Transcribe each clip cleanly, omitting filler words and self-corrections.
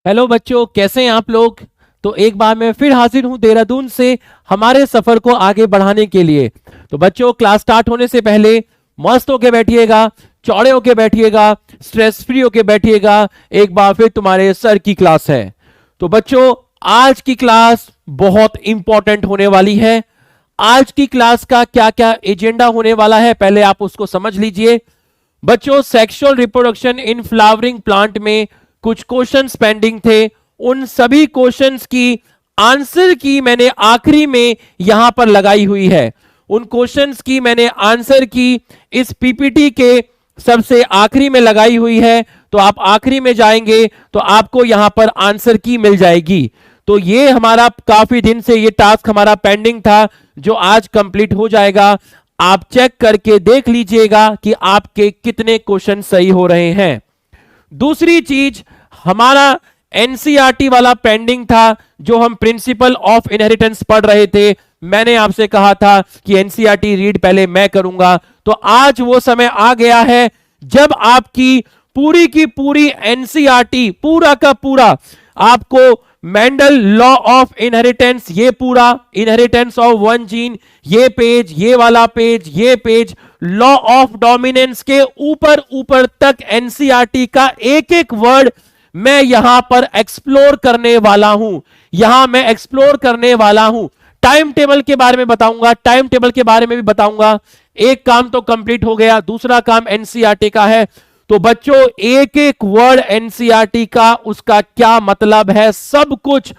Hello बच्चों, कैसे हैं आप लोग। तो एक बार मैं फिर हाजिर हूं देहरादून से हमारे सफर को आगे बढ़ाने के लिए। तो बच्चों, क्लास स्टार्ट होने से पहले मस्त होके बैठिएगा, चौड़े होके बैठिएगा, स्ट्रेस फ्री होके बैठिएगा। एक बार फिर तुम्हारे सर की क्लास है। तो बच्चों, आज की क्लास बहुत इंपॉर्टेंट होने वाली है। आज की क्लास का क्या क्या एजेंडा होने वाला है, पहले आप उसको समझ लीजिए। बच्चों, sexual reproduction in flowering plant में कुछ क्वेश्चंस पेंडिंग थे। उन सभी क्वेश्चंस की आंसर की मैंने आखिरी में यहां पर लगाई हुई है। उन क्वेश्चंस की मैंने आंसर की इस पीपीटी के सबसे आखिरी में लगाई हुई है। तो आप आखिरी में जाएंगे तो आपको यहां पर आंसर की मिल जाएगी। तो ये हमारा काफी दिन से ये टास्क हमारा पेंडिंग था, जो आज कंप्लीट हो जाएगा। आप चेक करके देख लीजिएगा कि आपके कितने क्वेश्चन सही हो रहे हैं। दूसरी चीज, हमारा एनसीईआरटी वाला पेंडिंग था, जो हम प्रिंसिपल ऑफ इनहेरिटेंस पढ़ रहे थे। मैंने आपसे कहा था कि एनसीईआरटी रीड पहले मैं करूंगा। तो आज वो समय आ गया है जब आपकी पूरी की पूरी एनसीईआरटी, पूरा का पूरा आपको मेंडल लॉ ऑफ इनहेरिटेंस, ये पूरा इनहेरिटेंस ऑफ वन जीन, ये पेज, ये वाला पेज, ये पेज, लॉ ऑफ डोमिनेंस के ऊपर ऊपर तक एनसीईआरटी का एक एक वर्ड मैं यहां पर एक्सप्लोर करने वाला हूं। यहां मैं एक्सप्लोर करने वाला हूं। टाइम टेबल के बारे में बताऊंगा, टाइम टेबल के बारे में भी बताऊंगा। एक काम तो कंप्लीट हो गया, दूसरा काम एनसीईआरटी का है। तो बच्चों, एक एक वर्ड एनसीईआरटी का, उसका क्या मतलब है, सब कुछ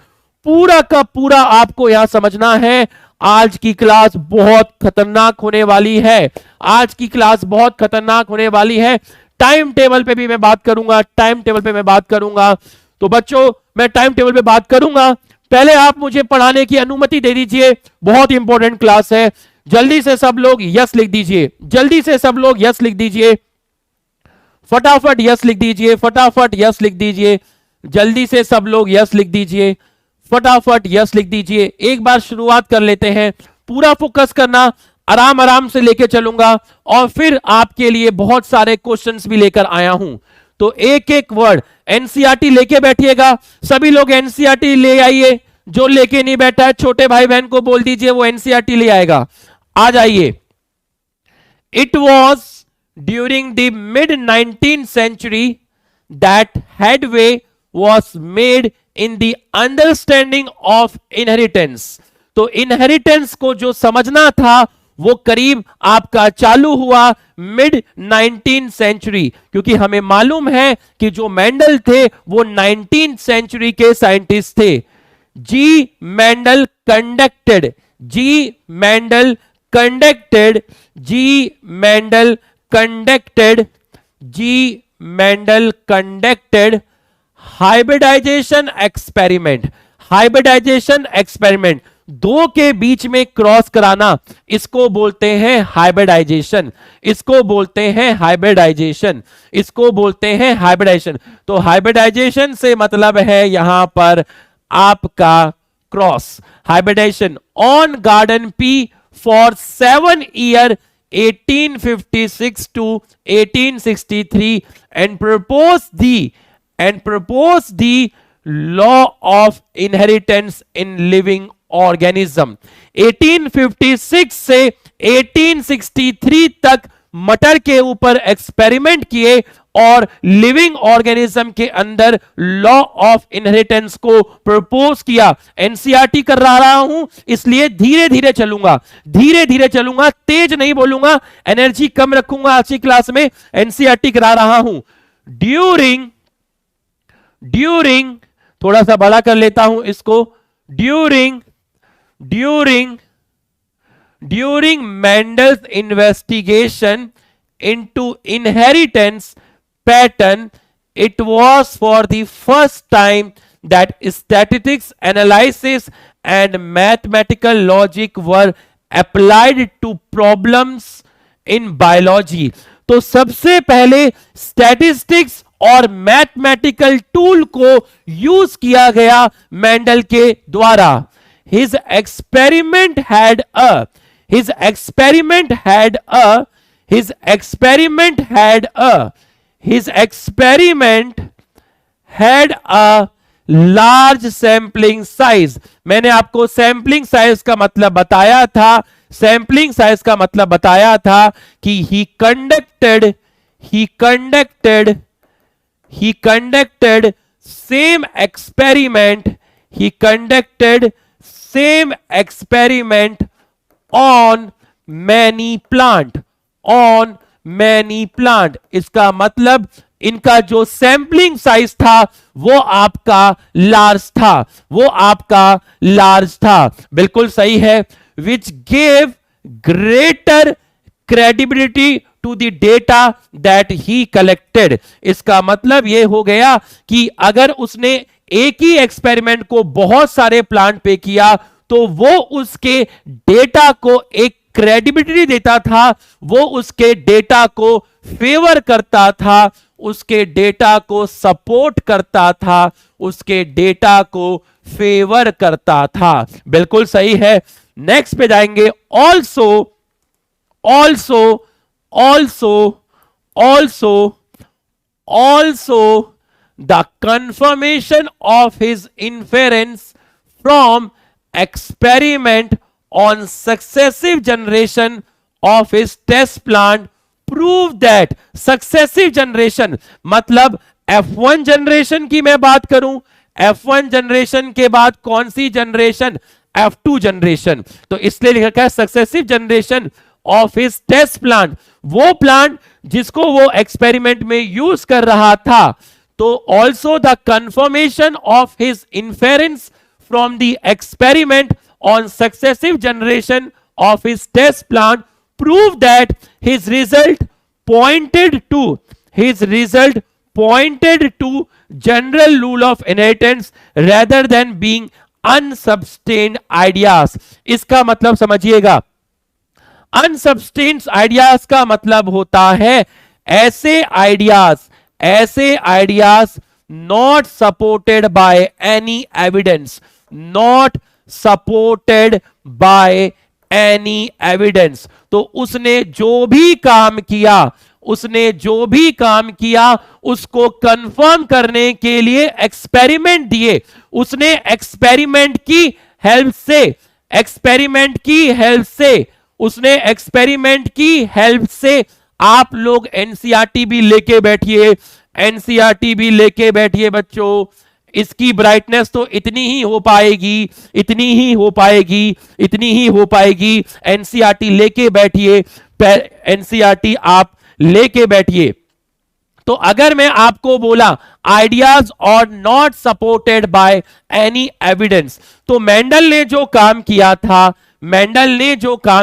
पूरा का पूरा आपको यहां समझना है। आज की क्लास बहुत खतरनाक होने वाली है। आज की क्लास बहुत खतरनाक होने वाली है। टाइम टेबल पे भी मैं बात करूंगा, टाइम टेबल पे मैं बात करूंगा। तो बच्चों, मैं टाइम टेबल पे बात करूंगा। पहले आप मुझे पढ़ाने की अनुमति दे दीजिए। बहुत इंपॉर्टेंट क्लास है। जल्दी से सब लोग यस लिख दीजिए, जल्दी से सब लोग यस लिख दीजिए, फटाफट यस लिख दीजिए, फटाफट यस लिख दीजिए, जल्दी से सब लोग यस लिख दीजिए, फटाफट यस लिख दीजिए। एक बार शुरुआत कर लेते हैं। पूरा फोकस करना, आराम आराम से लेके चलूंगा और फिर आपके लिए बहुत सारे क्वेश्चंस भी लेकर आया हूं। तो एक एक वर्ड एनसीईआरटी लेके बैठिएगा। सभी लोग एनसीईआरटी ले आइए। जो लेके नहीं बैठा है, छोटे भाई बहन को बोल दीजिए वो एनसीईआरटी ले आएगा। आ जाइए। It was during the mid 19th century that headway was made in the understanding of inheritance। तो इनहेरिटेंस को जो समझना था वो करीब आपका चालू हुआ मिड 19th सेंचुरी, क्योंकि हमें मालूम है कि जो मेंडल थे वो 19th सेंचुरी के साइंटिस्ट थे। G Mendel conducted, G Mendel conducted, G Mendel conducted, G. Mendel conducted hybridization experiment। Hybridisation experiment, दो के बीच में क्रॉस कराना, इसको बोलते हैं हाइब्रिडाइजेशन, इसको बोलते हैं हाइब्रिडाइजेशन, इसको बोलते हैं हाइब्रिडाइजेशन। तो हाइब्रिडाइजेशन से मतलब है यहां पर आपका cross. Hybridization on garden pea for 7 year 1856 to 1863 and propose the law of inheritance in living organism। 1856 से 1863 तक मटर के ऊपर एक्सपेरिमेंट किए और लिविंग ऑर्गेनिज्म के अंदर लॉ ऑफ इनहेरिटेंस को प्रपोज किया। एनसीईआरटी कर रहा हूं, इसलिए धीरे धीरे चलूंगा, धीरे धीरे चलूंगा, तेज नहीं बोलूंगा, एनर्जी कम रखूंगा। आज की क्लास में एनसीईआरटी करा रहा हूं। ड्यूरिंग थोड़ा सा बड़ा कर लेता हूं इसको। During Mendel's investigation into inheritance pattern, it was for the first time that statistics, analysis and mathematical logic were applied to problems in biology। तो सबसे पहले स्टैटिस्टिक्स और मैथमेटिकल टूल को यूज किया गया मेंडल के द्वारा। His experiment had a large sampling size. मैंने आपको सैंपलिंग साइज का मतलब बताया था, सैंपलिंग साइज का मतलब बताया था कि ही conducted same experiment, he conducted same experiment on many plant, on many plant। इसका मतलब इनका जो सैंपलिंग साइज था वो आपका लार्ज था, वो आपका लार्ज था। बिल्कुल सही है। Which gave greater credibility to the data that he collected. इसका मतलब यह हो गया कि अगर उसने एक ही एक्सपेरिमेंट को बहुत सारे प्लांट पे किया तो वो उसके डेटा को एक क्रेडिबिलिटी देता था, वो उसके डेटा को फेवर करता था, उसके डेटा को सपोर्ट करता था, उसके डेटा को फेवर करता था। बिल्कुल सही है। नेक्स्ट पे जाएंगे। also the confirmation of his inference from experiment on successive generation of his test plant prove that successive generation मतलब F1 जनरेशन की मैं बात करूं, F1 जनरेशन के बाद कौन सी जनरेशन? F2 generation. तो इसलिए लिखा है successive generation of his test plant, वो प्लांट जिसको वो एक्सपेरिमेंट में यूज कर रहा था। तो also the confirmation of his inference from the experiment on successive generation of his test plant prove that his result pointed to general rule of inheritance rather than being unsubstained ideas। इसका मतलब समझिएगा, अनसब्सटेंस ideas का मतलब होता है ऐसे ideas not supported by any evidence, not supported by any evidence. तो उसने जो भी काम किया उसको कंफर्म करने के लिए एक्सपेरिमेंट दिए। उसने एक्सपेरिमेंट की हेल्प से आप लोग एनसीईआरटी भी लेके बैठिए बच्चों। इसकी ब्राइटनेस तो इतनी ही हो पाएगी। एनसीईआरटी लेके बैठिए, एनसीईआरटी आप लेके बैठिए। तो अगर मैं आपको बोला आइडियाज और not supported by any evidence, तो मेंडल ने जो काम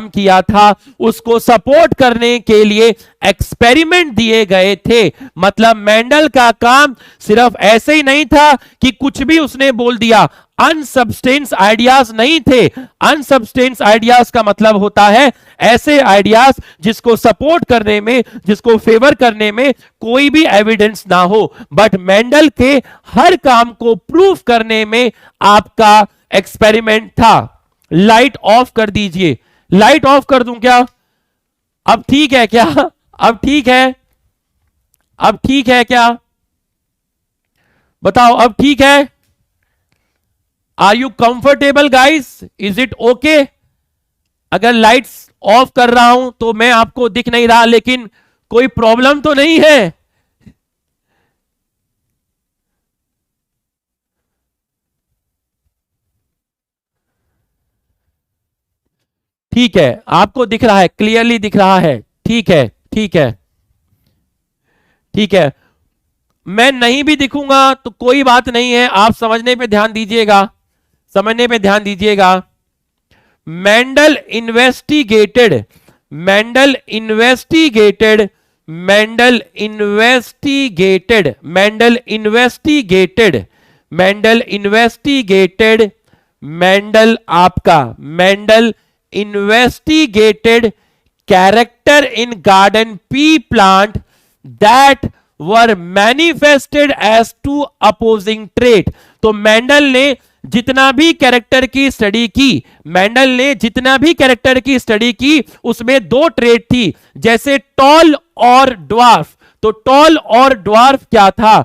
किया था उसको सपोर्ट करने के लिए एक्सपेरिमेंट दिए गए थे। मतलब मेंडल का काम सिर्फ ऐसे ही नहीं था कि कुछ भी उसने बोल दिया। अनसब्सटेंस आइडियाज नहीं थे। अनसब्सटेंस आइडियाज का मतलब होता है ऐसे आइडियाज जिसको सपोर्ट करने में, जिसको फेवर करने में कोई भी एविडेंस ना हो, बट मेंडल के हर काम को प्रूफ करने में आपका एक्सपेरिमेंट था। लाइट ऑफ कर दीजिए। लाइट ऑफ कर दूं क्या? अब ठीक है क्या? अब ठीक है क्या? बताओ, अब ठीक है? Are you comfortable guys? Is it okay? अगर लाइट्स ऑफ कर रहा हूं तो मैं आपको दिख नहीं रहा, लेकिन कोई प्रॉब्लम तो नहीं है? ठीक है, आपको दिख रहा है, क्लियरली दिख रहा है। ठीक है। मैं नहीं भी दिखूंगा तो कोई बात नहीं है, आप समझने पे ध्यान दीजिएगा। Mendel investigated character in garden pea plant that were manifested as two opposing trait। तो मेंडल ने जितना भी कैरेक्टर की स्टडी की उसमें दो ट्रेट थी, जैसे टॉल और ड्वार्फ। तो टॉल और ड्वार्फ क्या था?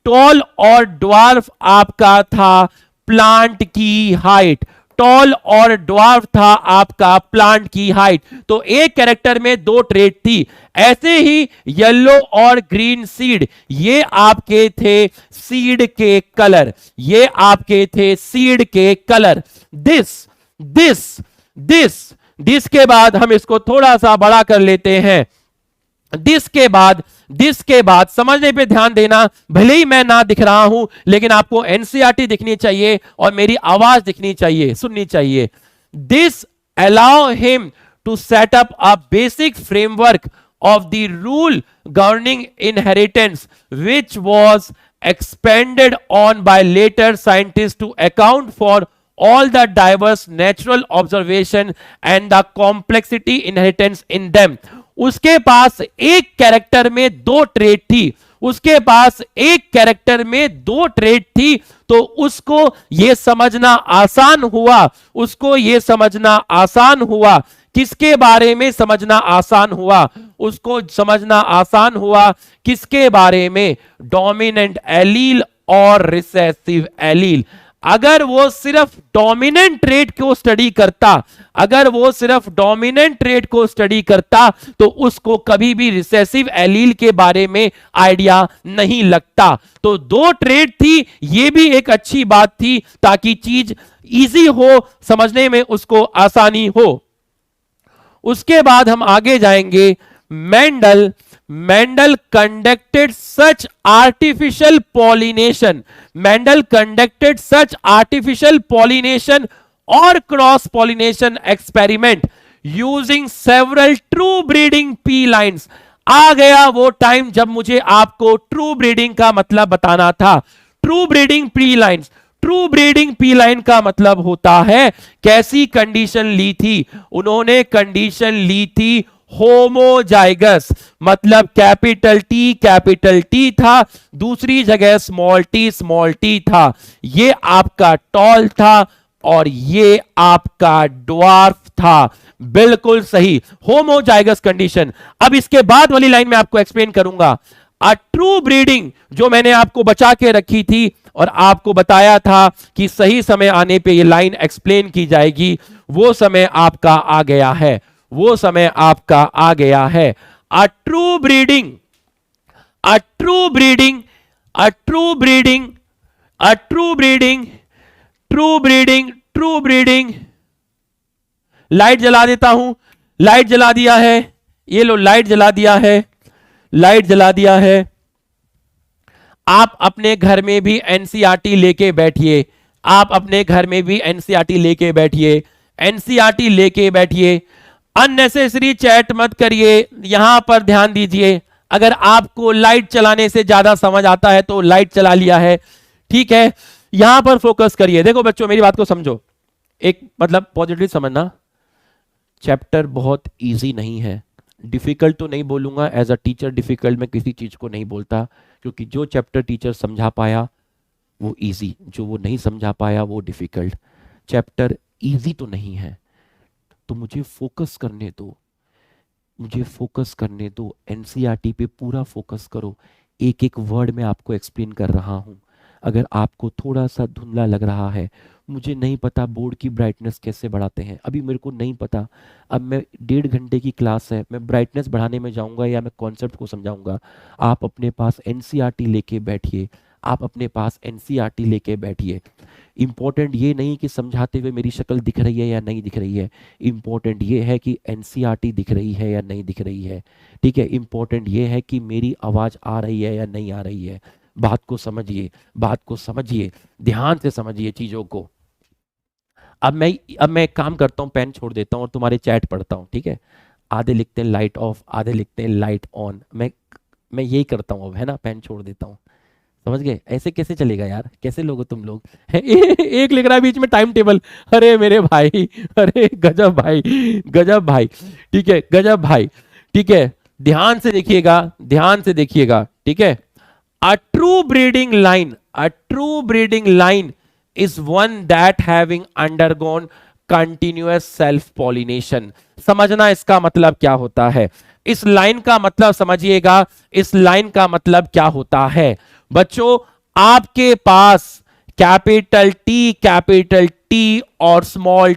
टॉल और ड्वार्फ आपका था प्लांट की हाइट, टॉल और ड्वार्फ था आपका प्लांट की हाइट। तो एक कैरेक्टर में दो ट्रेट थी। ऐसे ही येलो और ग्रीन सीड, ये आपके थे सीड के कलर, ये आपके थे सीड के colour. This this this this के बाद हम इसको थोड़ा सा बड़ा कर लेते हैं। दिस के बाद समझने पे ध्यान देना, भले ही मैं ना दिख रहा हूं लेकिन आपको एनसीईआरटी दिखनी चाहिए और मेरी आवाज दिखनी चाहिए, सुननी चाहिए। This allow him to set up a basic framework of the rule governing inheritance, which was expanded on by later scientists to account for all the diverse natural observation and the complexity inheritance in them. उसके पास एक character में दो trait थी, उसके पास एक character में दो trait थी, तो उसको यह समझना आसान हुआ, उसको यह समझना आसान हुआ। किसके बारे में समझना आसान हुआ? उसको समझना आसान हुआ किसके बारे में? डोमिनेंट एलील और रिसेसिव एलील। अगर वो सिर्फ डोमिनेंट ट्रेट को स्टडी करता, अगर वो सिर्फ डोमिनेंट ट्रेट को स्टडी करता तो उसको कभी भी रिसेसिव एलील के बारे में आइडिया नहीं लगता। तो दो ट्रेट थी, ये भी एक अच्छी बात थी ताकि चीज इजी हो, समझने में उसको आसानी हो। उसके बाद हम आगे जाएंगे। Mendel conducted such artificial pollination, Mendel conducted such artificial pollination और cross pollination experiment using several true breeding P lines. आ गया वो टाइम जब मुझे आपको ट्रू ब्रीडिंग का मतलब बताना था। True breeding P lines, true breeding P line का मतलब होता है कैसी कंडीशन ली थी? उन्होंने कंडीशन ली थी होमोजाइगस, मतलब कैपिटल टी था, दूसरी जगह स्मॉल टी था। ये आपका टॉल था और ये आपका ड्वार्फ था। बिल्कुल सही, होमोजाइगस कंडीशन। अब इसके बाद वाली लाइन में आपको एक्सप्लेन करूंगा। अ ट्रू ब्रीडिंग जो मैंने आपको बचा के रखी थी और आपको बताया था कि सही समय आने पे ये लाइन एक्सप्लेन की जाएगी, वो समय आपका आ गया है, वो समय आपका आ गया है। अ ट्रू ब्रीडिंग, अ ट्रू ब्रीडिंग, अ ट्रू ब्रीडिंग, अ true breeding, true breeding, true breeding. Light जला देता हूं, लाइट जला दिया है, ये लो लाइट जला दिया है, लाइट जला दिया है। आप अपने घर में भी एनसीईआरटी लेके बैठिए, आप अपने घर में भी एनसीईआरटी लेके बैठिए, एनसीईआरटी लेके बैठिए। अननेसेसरी चैट मत करिए, यहां पर ध्यान दीजिए। अगर आपको लाइट चलाने से ज्यादा समझ आता है तो लाइट चला लिया है, ठीक है। यहां पर फोकस करिए। देखो बच्चों, मेरी बात को समझो, एक मतलब पॉजिटिव समझना। चैप्टर बहुत इजी नहीं है, डिफिकल्ट तो नहीं बोलूंगा, एज अ टीचर डिफिकल्ट मैं किसी चीज को नहीं बोलता, क्योंकि जो चैप्टर टीचर समझा पाया वो इजी, जो वो नहीं समझा पाया वो डिफिकल्ट। चैप्टर इजी तो नहीं है, तो मुझे फोकस करने दो, मुझे फोकस करने दो। एनसीईआरटी पे पूरा फोकस करो। एक एक वर्ड में आपको एक्सप्लेन कर रहा हूं। अगर आपको थोड़ा सा धुंधला लग रहा है, मुझे नहीं पता बोर्ड की ब्राइटनेस कैसे बढ़ाते हैं, अभी मेरे को नहीं पता। अब मैं 1.5 घंटे की क्लास है, मैं ब्राइटनेस बढ़ाने में जाऊंगा या मैं कॉन्सेप्ट को समझाऊंगा? आप अपने पास एनसीईआरटी लेके बैठिए, आप अपने पास एनसीईआरटी लेके बैठिए। इंपॉर्टेंट ये नहीं कि समझाते हुए मेरी शक्ल दिख रही है या नहीं दिख रही है, इंपॉर्टेंट ये है कि एनसीईआरटी दिख रही है या नहीं दिख रही है, ठीक है। इंपॉर्टेंट ये है कि मेरी आवाज आ रही है या नहीं आ रही है। बात को समझिए, बात को समझिए, ध्यान से समझिए चीजों को। अब मैं एक काम करता हूँ, पेन छोड़ देता हूँ और तुम्हारे चैट पढ़ता हूँ, ठीक है। आधे लिखते हैं लाइट ऑफ, आधे लिखते हैं लाइट ऑन। मैं यही करता हूँ अब, है ना, पेन छोड़ देता हूँ। समझ गए? ऐसे कैसे चलेगा यार, कैसे लोग हो तुम लोग? एक लिख रहा है बीच में टाइम टेबल। अरे मेरे भाई, अरे गजब भाई, गजब भाई, ठीक है, गजब भाई, ठीक है। ध्यान से देखिएगा, ध्यान से देखिएगा, ठीक है। अ true breeding line, a true breeding line is one that having undergone continuous self pollination। समझना इसका मतलब क्या होता है, इस लाइन का मतलब समझिएगा, इस लाइन का मतलब क्या होता है। बच्चों, आपके पास कैपिटल टी और स्मॉल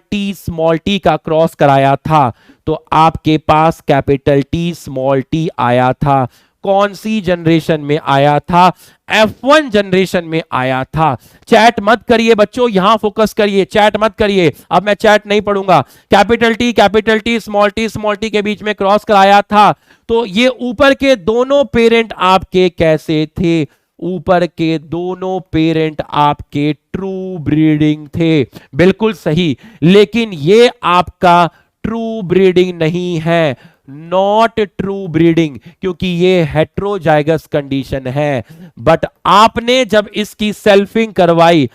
टी का क्रॉस कराया था, तो आपके पास कैपिटल टी आया था। कौन सी जनरेशन में आया था? F1 जनरेशन में आया था। चैट मत करिए बच्चों, यहां फोकस करिए, चैट मत करिए। अब मैं चैट नहीं पढ़ूंगा। कैपिटल टी स्मॉल टी के बीच में क्रॉस कराया था, तो ये ऊपर के दोनों पेरेंट आपके कैसे थे? ऊपर के दोनों पेरेंट आपके ट्रू ब्रीडिंग थे। बिल्कुल सही, लेकिन ये आपका ट्रू ब्रीडिंग नहीं है, नॉट ट्रू ब्रीडिंग, क्योंकि ये हेट्रोजाइगस कंडीशन है। बट आपने जब इसकी सेल्फिंग करवाई,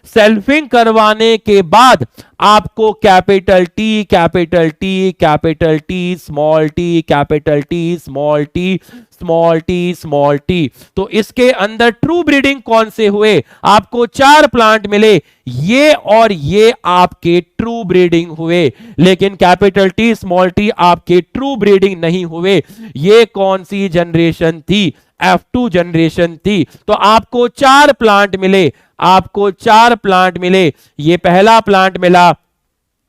सेल्फिंग करवाने के बाद आपको कैपिटल टी स्मॉल टी, तो इसके अंदर ट्रू ब्रीडिंग कौन से हुए? आपको 4 प्लांट मिले, ये और ये आपके ट्रू ब्रीडिंग हुए, लेकिन कैपिटल टी स्मॉल टी आपके ट्रू ब्रीडिंग नहीं हुए। ये कौन सी जनरेशन थी? F2 जनरेशन थी। तो आपको 4 प्लांट मिले, ये पहला प्लांट मिला,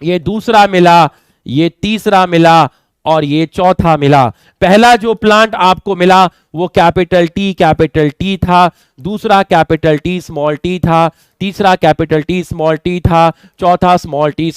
ये दूसरा मिला, ये तीसरा मिला और ये चौथा मिला। पहला जो प्लांट आपको मिला वो कैपिटल टी था, दूसरा कैपिटल टी स्मॉल टी था, तीसरा कैपिटल टी स्मॉल टी था, चौथा स्मॉल टी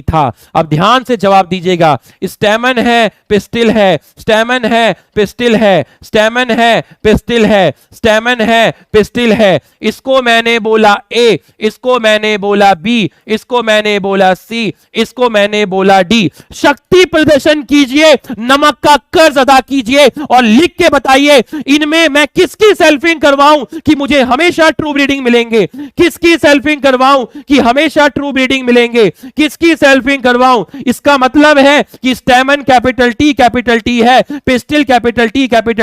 था। अब ध्यान से जवाब दीजिएगा। स्टेमन है, पिस्टिल है, स्टेमन है, पिस्टिल है, स्टेमन है, पिस्टिल है, स्टेमन है, पिस्टिल है। इसको मैंने बोला ए, इसको मैंने बोला बी, इसको मैंने बोला सी, इसको मैंने बोला डी। शक्ति प्रदर्शन कीजिए, नमक का कर्ज अदा कीजिए और लिख के बताइए इनमें मैं किसकी सेल्फिंग करवाऊं कि मुझे हमेशा ट्रू ब्रीडिंग मिलेंगे, किसकी सेल्फिंग करवाऊं कि हमेशा ट्रू ब्रीडिंग मिलेंगे, किसकी सेल्फिंग करवाऊं। इसका मतलब है कि स्टेमन कैपिटल टी है, पिस्टिल कैपिटल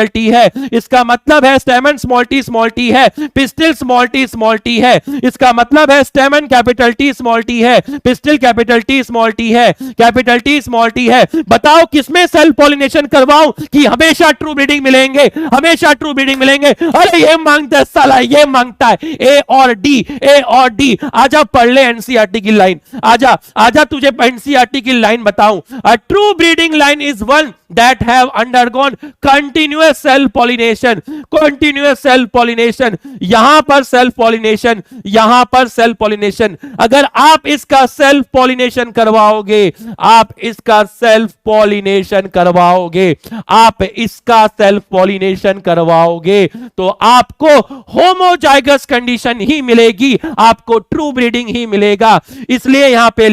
टी है। इसका मतलब है स्टेमन स्मॉल टी है, पिस्टिल स्मॉल टी है। इसका मतलब है stamen capital T small T है, pistil capital T small T है, कैपिटल टी स्मॉल टी है। बताओ किसमें सेल्फ पॉलिनेशन करवाऊं कि हमेशा ट्रू ब्रीडिंग मिलेंगे, हमेशा ट्रू ब्रीडिंग मिलेंगे। अरे ये मांगता है साला, ये मांगता है ए और डी। आजा पढ़ ले एनसीईआरटी की लाइन, आजा तुझे एनसीईआरटी की लाइन बताऊं। अ true breeding line is one that have undergone continuous self pollination, यहां पर सेल्फ पॉलिनेशन, यहां पर सेल्फ पॉलिनेशन। अगर आप इसका सेल्फ पॉलिनेशन करवाओगे, आप इसका सेल्फ पॉलिनेशन करवाओगे, तो आपको होमोजाइगस कंडीशन ही मिलेगी, आपको ट्रू ब्रीडिंग ही मिलेगा। इसलिए यहां पे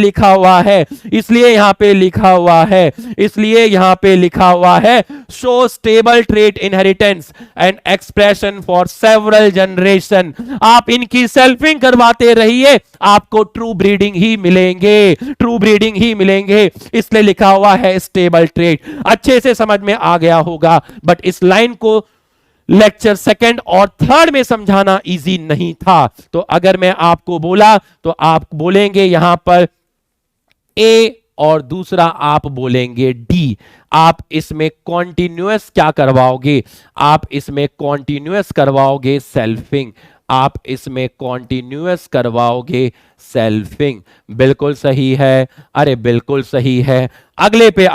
लिखा हुआ है, show stable trait inheritance and expression for several generation. आप इनकी सेल्फिंग करवाते रहिए, आपको ट्रू ब्रीडिंग ही मिलेंगे, इसलिए लिखा हुआ है स्टेबल ट्रेट। अच्छे से समझ में आ गया होगा, बट इस लाइन को लेक्चर 2nd और 3rd में समझाना इजी नहीं था। तो अगर मैं आपको बोला तो आप बोलेंगे यहां पर ए और दूसरा आप बोलेंगे डी। आप इसमें कॉन्टिन्यूअस क्या करवाओगे? आप इसमें कॉन्टिन्यूअस करवाओगे सेल्फिंग। बिल्कुल सही है, अरे बिल्कुल सही है। अगले पे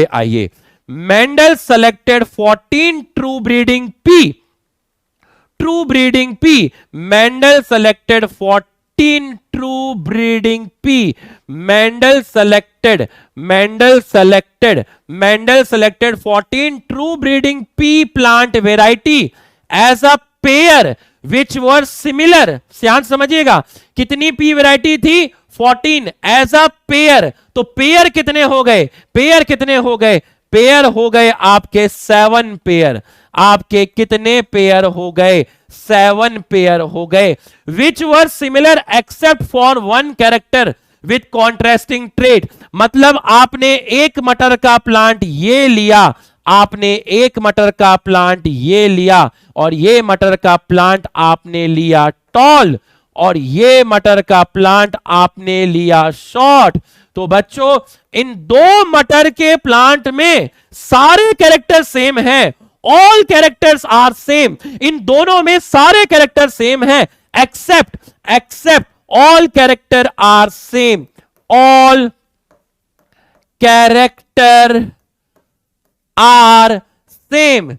आइए। Mendel selected 14 true breeding pea. Mendel selected 14 true breeding pea. Mendel selected 14 true breeding pea plant variety as a pair which were similar. ध्यान समझिएगा, कितनी पी वेराइटी थी? 14 एज अ पेयर। तो पेयर कितने हो गए? पेयर हो गए आपके 7 पेयर। आपके कितने पेयर हो गए? 7 पेयर हो गए। Which were similar except for 1 character with contrasting trait. मतलब आपने एक मटर का प्लांट ये लिया, और ये मटर का प्लांट आपने लिया टॉल, और ये मटर का प्लांट आपने लिया शॉर्ट। तो बच्चों इन 2 मटर के प्लांट में सारे कैरेक्टर सेम हैं, ऑल कैरेक्टर्स आर सेम, इन दोनों में सारे कैरेक्टर सेम है, except all character are same, all character are same.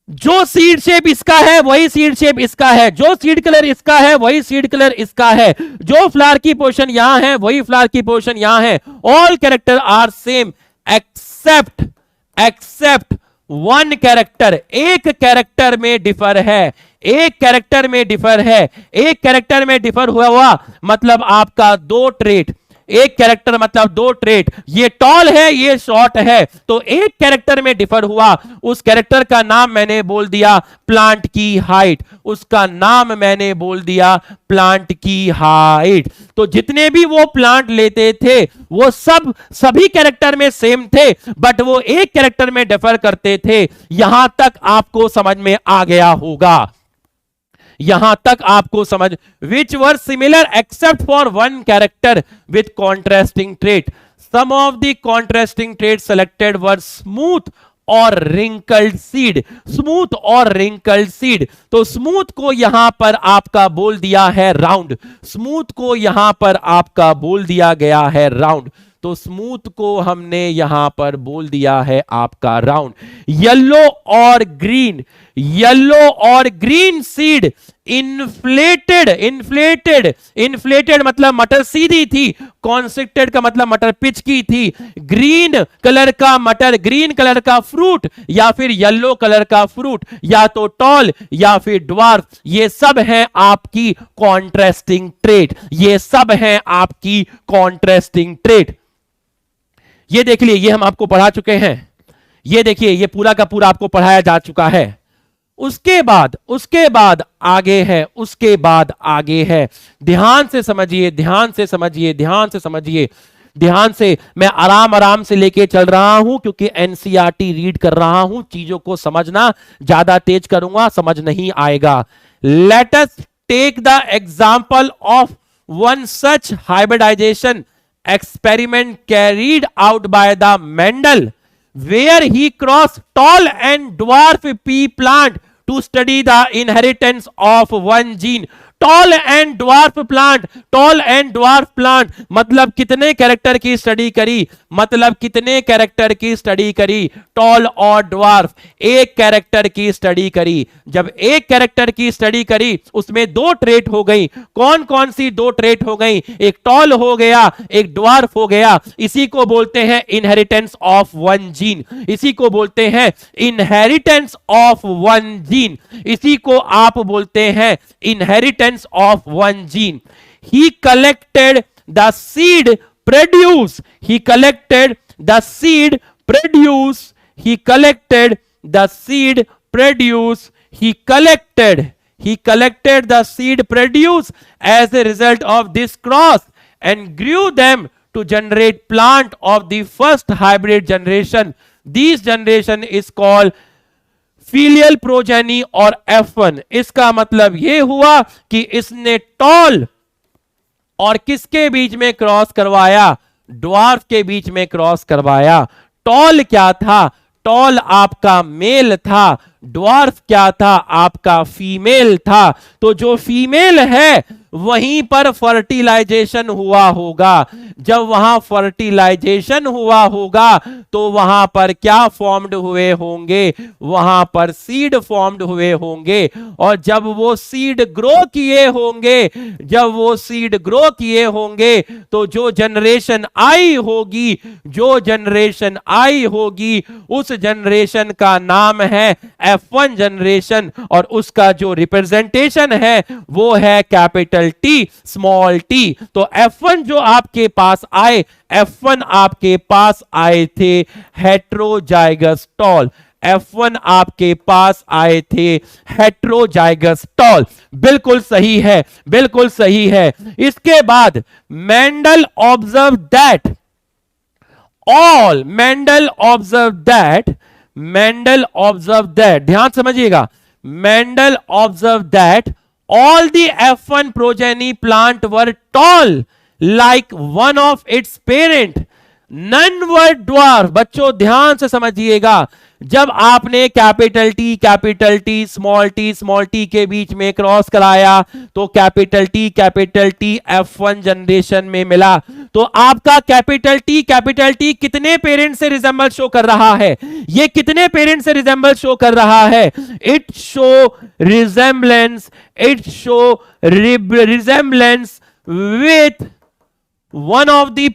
जो सीड शेप इसका है वही सीड शेप इसका है, जो सीड कलर इसका है वही सीड कलर इसका है, जो फ्लावर की पोजीशन यहां है वही फ्लावर की पोजीशन यहां है। All character are same except one character, एक कैरेक्टर में डिफर है, एक कैरेक्टर में डिफर है, एक कैरेक्टर में डिफर हुआ मतलब आपका दो ट्रेट, एक कैरेक्टर मतलब दो ट्रेट, ये टॉल है ये शॉर्ट है, तो एक कैरेक्टर में डिफर हुआ, उस कैरेक्टर का नाम मैंने बोल दिया प्लांट की हाइट, उसका नाम मैंने बोल दिया प्लांट की हाइट। तो जितने भी वो प्लांट लेते थे वो सभी कैरेक्टर में सेम थे, बट वो एक कैरेक्टर में डिफर करते थे। यहां तक आपको समझ में आ गया होगा, यहां तक आपको समझ, which were similar except for one character with contrasting trait, some of the contrasting trait selected were smooth और रिंकल्ड सीड, स्मूथ और रिंकल्ड सीड। तो स्मूथ को यहां पर आपका बोल दिया है राउंड, स्मूथ को यहां पर आपका बोल दिया गया है राउंड, तो स्मूथ को हमने यहां पर बोल दिया है आपका राउंड। येलो और ग्रीन सीड इन्फ्लेटेड मतलब मटर सीधी थी, कॉन्स्ट्रिक्टेड का मतलब मटर पिचकी थी, ग्रीन कलर का मटर, ग्रीन कलर का फ्रूट या फिर येलो कलर का फ्रूट, या तो टॉल या फिर ड्वार्फ, ये सब है आपकी कॉन्ट्रास्टिंग ट्रेट, ये सब है आपकी कॉन्ट्रास्टिंग ट्रेट। ये देख लिए, ये हम आपको पढ़ा चुके हैं, ये देखिए ये पूरा का पूरा आपको पढ़ाया जा चुका है। उसके बाद आगे है, उसके बाद आगे है, ध्यान से समझिए, ध्यान से समझिए, ध्यान से समझिए, ध्यान से। मैं आराम से लेके चल रहा हूं क्योंकि एनसीईआरटी रीड कर रहा हूं, चीजों को समझना, ज्यादा तेज करूंगा समझ नहीं आएगा। Let us take the example of one such hybridization experiment carried out by the Mendel, where he crossed tall and dwarf pea plant to study the inheritance of one gene. Toll and dwarf plant मतलब कितने character की study करी, मतलब कितने character की study करी, toll और dwarf एक कैरेक्टर की स्टडी करी। जब एक कैरेक्टर की स्टडी करी उसमें दो ट्रेट हो गई, कौन कौन सी दो ट्रेट हो गई, एक टॉल हो गया एक ड्वार्फ हो गया, इसी को बोलते हैं इनहेरिटेंस ऑफ वन जीन, इसी को बोलते हैं इनहेरिटेंस ऑफ वन जीन, इसी को आप बोलते हैं inheritance of one gene. He collected the seed produce, he collected the seed produce, he collected the seed produce, he collected the seed produce as a result of this cross and grew them to generate plant of the first hybrid generation. This generation is called filial progeny और F1। इसका मतलब यह हुआ कि इसने toll और किसके बीच में क्रॉस करवाया, ड्वार्फ के बीच में क्रॉस करवाया। टॉल क्या था, टॉल आपका मेल था, ड्वार्फ क्या था, आपका फीमेल था। तो जो फीमेल है वहीं पर फर्टिलाइजेशन हुआ होगा, जब वहां फर्टिलाइजेशन हुआ होगा तो वहां पर क्या फॉर्म्ड हुए होंगे, वहां पर सीड फॉर्म्ड हुए होंगे। और जब वो सीड ग्रो किए होंगे, जब वो सीड ग्रो किए होंगे तो जो जनरेशन आई होगी, जो जनरेशन आई होगी उस जनरेशन का नाम है F1 जनरेशन, और उसका जो रिप्रेजेंटेशन है वो है कैपिटल टी स्मॉल टी। तो F1 जो आपके पास आए, F1 आपके पास आए थे हेट्रोजाइगस टॉल, F1 आपके पास आए थे हेट्रोजाइगस टॉल। बिल्कुल सही है, बिल्कुल सही है। इसके बाद Mendel observe that all, Mendel observe that, ध्यान समझिएगा, Mendel observe that all the F1 progeny plant were tall like one of its parent, none were dwarf। बच्चों ध्यान से समझिएगा, जब आपने कैपिटल टी स्मॉल टी के बीच में क्रॉस कराया तो कैपिटल टी F1 जनरेशन में मिला। तो आपका कैपिटल टी कितने पेरेंट से रिजेंबल शो कर रहा है? ये कितने पेरेंट से रिजेंबल शो कर रहा है? It show resemblance with one of the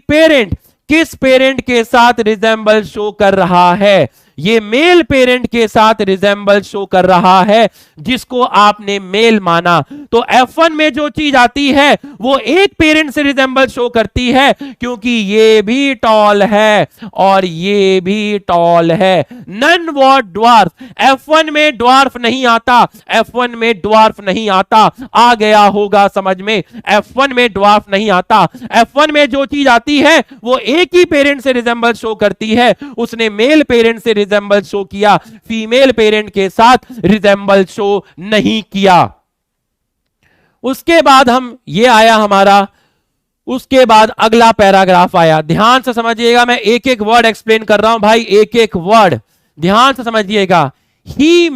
parent. किस पेरेंट के साथ रिजेंबल शो कर रहा है? ये मेल पेरेंट के साथ रिजेंबल शो कर रहा है, जिसको आपने मेल माना। तो F1 में जो चीज आती है वो एक पेरेंट से रिजेंबल शो करती है, क्योंकि ये भी टॉल है और ये भी टॉल है। नन वॉट ड्वार्फ, F1 में ड्वार्फ नहीं आता, F1 में ड्वार्फ नहीं आता। आ गया होगा समझ में? F1 में ड्वार्फ नहीं आता। F1 में जो चीज आती है वो एक ही पेरेंट से रिजेंबल शो करती है। उसने मेल पेरेंट से रिजेंबल शो किया, फीमेल पेरेंट के साथ रिजेंबल शो नहीं किया। उसके बाद उसके बाद अगला पैराग्राफ आया। ध्यान से समझिएगा, मैं एक एक वर्ड एक्सप्लेन कर रहा हूं भाई, एक एक वर्ड ध्यान से समझिएगा। He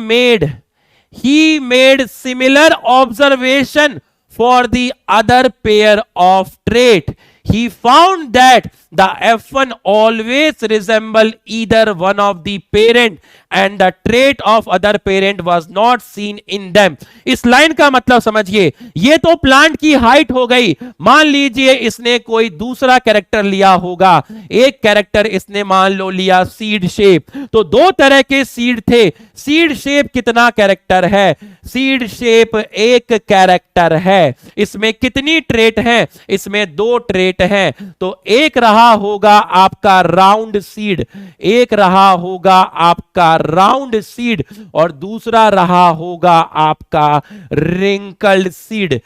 made similar observation for the other pair of trait. He found that the F1 always resemble either one of the parent and the trait of other parent was not seen in them। इस line का मतलब समझिए, ये तो plant की height हो गई। मान लीजिए इसने कोई दूसरा कैरेक्टर लिया होगा, एक कैरेक्टर इसने मान लो लिया सीड शेप। तो दो तरह के सीड थे। सीड शेप कितना कैरेक्टर है? सीड शेप एक कैरेक्टर है। इसमें कितनी ट्रेट है? इसमें दो ट्रेट है। तो एक रहा होगा आपका राउंड सीड, एक रहा होगा आपका राउंड सीड और दूसरा रहा होगा आपका रिंकल्ड सीड।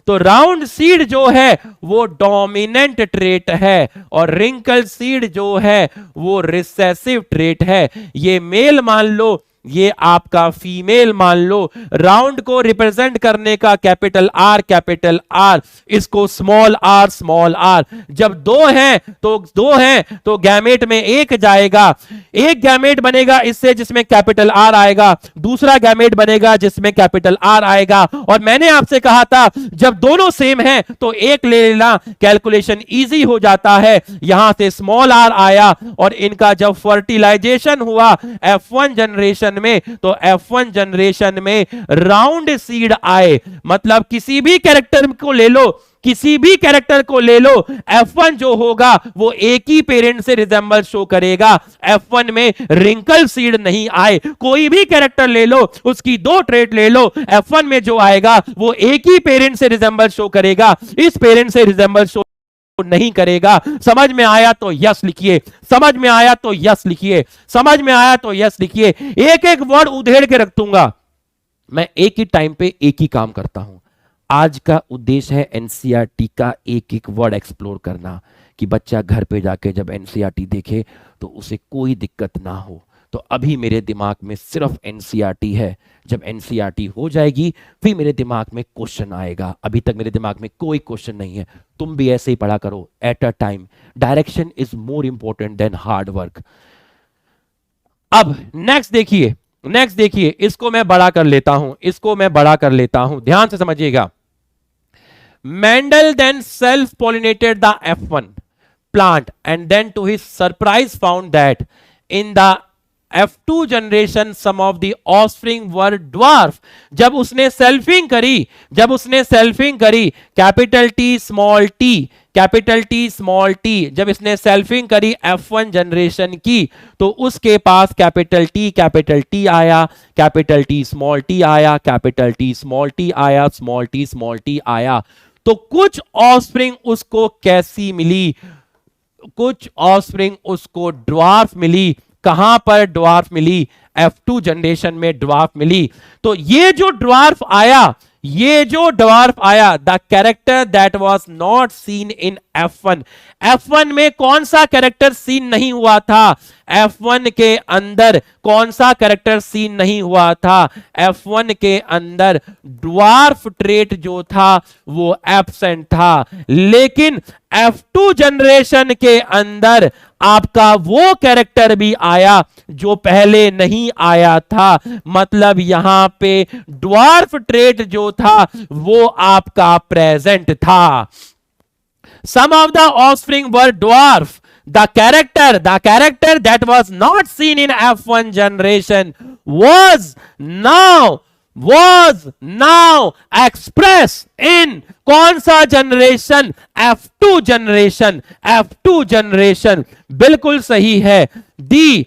तो राउंड सीड जो है वो डोमिनेंट ट्रेट है और रिंकल्ड सीड जो है वो रिसेसिव ट्रेट है। ये मेल मान लो, ये आपका फीमेल मान लो। राउंड को रिप्रेजेंट करने का कैपिटल आर, इसको स्मॉल आर। जब दो हैं तो गैमेट में एक जाएगा, एक गैमेट बनेगा इससे जिसमें कैपिटल आर आएगा, दूसरा गैमेट बनेगा जिसमें कैपिटल आर आएगा। और मैंने आपसे कहा था जब दोनों सेम हैं तो एक ले लेना, कैलकुलेशन इजी हो जाता है। यहां से स्मॉल आर आया और इनका जब फर्टिलाइजेशन हुआ F1 जनरेशन में, तो F1 जनरेशन में राउंड सीड आए। मतलब किसी भी कैरेक्टर को ले लो, F1 जो होगा वो एक ही पेरेंट से रिजेंबल शो करेगा। F1 में रिंकल सीड नहीं आए। कोई भी कैरेक्टर ले लो, उसकी दो ट्रेट ले लो, F1 में जो आएगा वो एक ही पेरेंट से रिजेंबल शो करेगा, इस पेरेंट से रिजेंबल शो नहीं करेगा। समझ में आया तो यस लिखिए, समझ में आया तो यस लिखिए, समझ में आया तो यस लिखिए। एक एक वर्ड उधेड़ के रख दूंगा। मैं एक ही टाइम पे एक ही काम करता हूं। आज का उद्देश्य है एनसीईआरटी का एक एक वर्ड एक्सप्लोर करना, कि बच्चा घर पे जाके जब एनसीईआरटी देखे तो उसे कोई दिक्कत ना हो। तो अभी मेरे दिमाग में सिर्फ एनसीईआरटी है। जब एनसीईआरटी हो जाएगी फिर मेरे दिमाग में क्वेश्चन आएगा। अभी तक मेरे दिमाग में कोई क्वेश्चन नहीं है। तुम भी ऐसे ही पढ़ा करो, at a time. Direction is more important than hard work. अब नेक्स्ट देखिए, इसको मैं बड़ा कर लेता हूं, ध्यान से समझिएगा। Mendel then self-pollinated the F1 plant and then to his surprise found that in the F2 generation some of the offspring were dwarf। जब उसने सेल्फिंग करी कैपिटल टी स्मॉल टी, जब इसने सेल्फिंग करी F1 जनरेशन की तो उसके पास capital T आया, कैपिटल टी स्मॉल टी आया, कैपिटल टी स्मॉल टी आया, स्मॉल टी आया। तो कुछ ऑफस्प्रिंग उसको कैसी मिली? कुछ ऑफस्प्रिंग उसको ड्वार्फ मिली। कहां पर ड्वार्फ मिली? F2 जनरेशन में ड्वार्फ मिली। तो ये जो ड्वार्फ आया, the character that was not seen in F1 में कौन सा कैरेक्टर सीन नहीं हुआ था? F1 के अंदर कौन सा कैरेक्टर सीन नहीं हुआ था? F1 के अंदर ड्वार्फ ट्रेट जो था वो एब्सेंट था। लेकिन F2 जनरेशन के अंदर आपका वो कैरेक्टर भी आया जो पहले नहीं आया था, मतलब यहां पे ड्वार्फ ट्रेट जो था वो आपका प्रेजेंट था। Some of the offspring were dwarf. The character that was not seen in F1 generation was now expressed in कौन सा generation? F2 generation. F2 generation बिल्कुल सही है। डी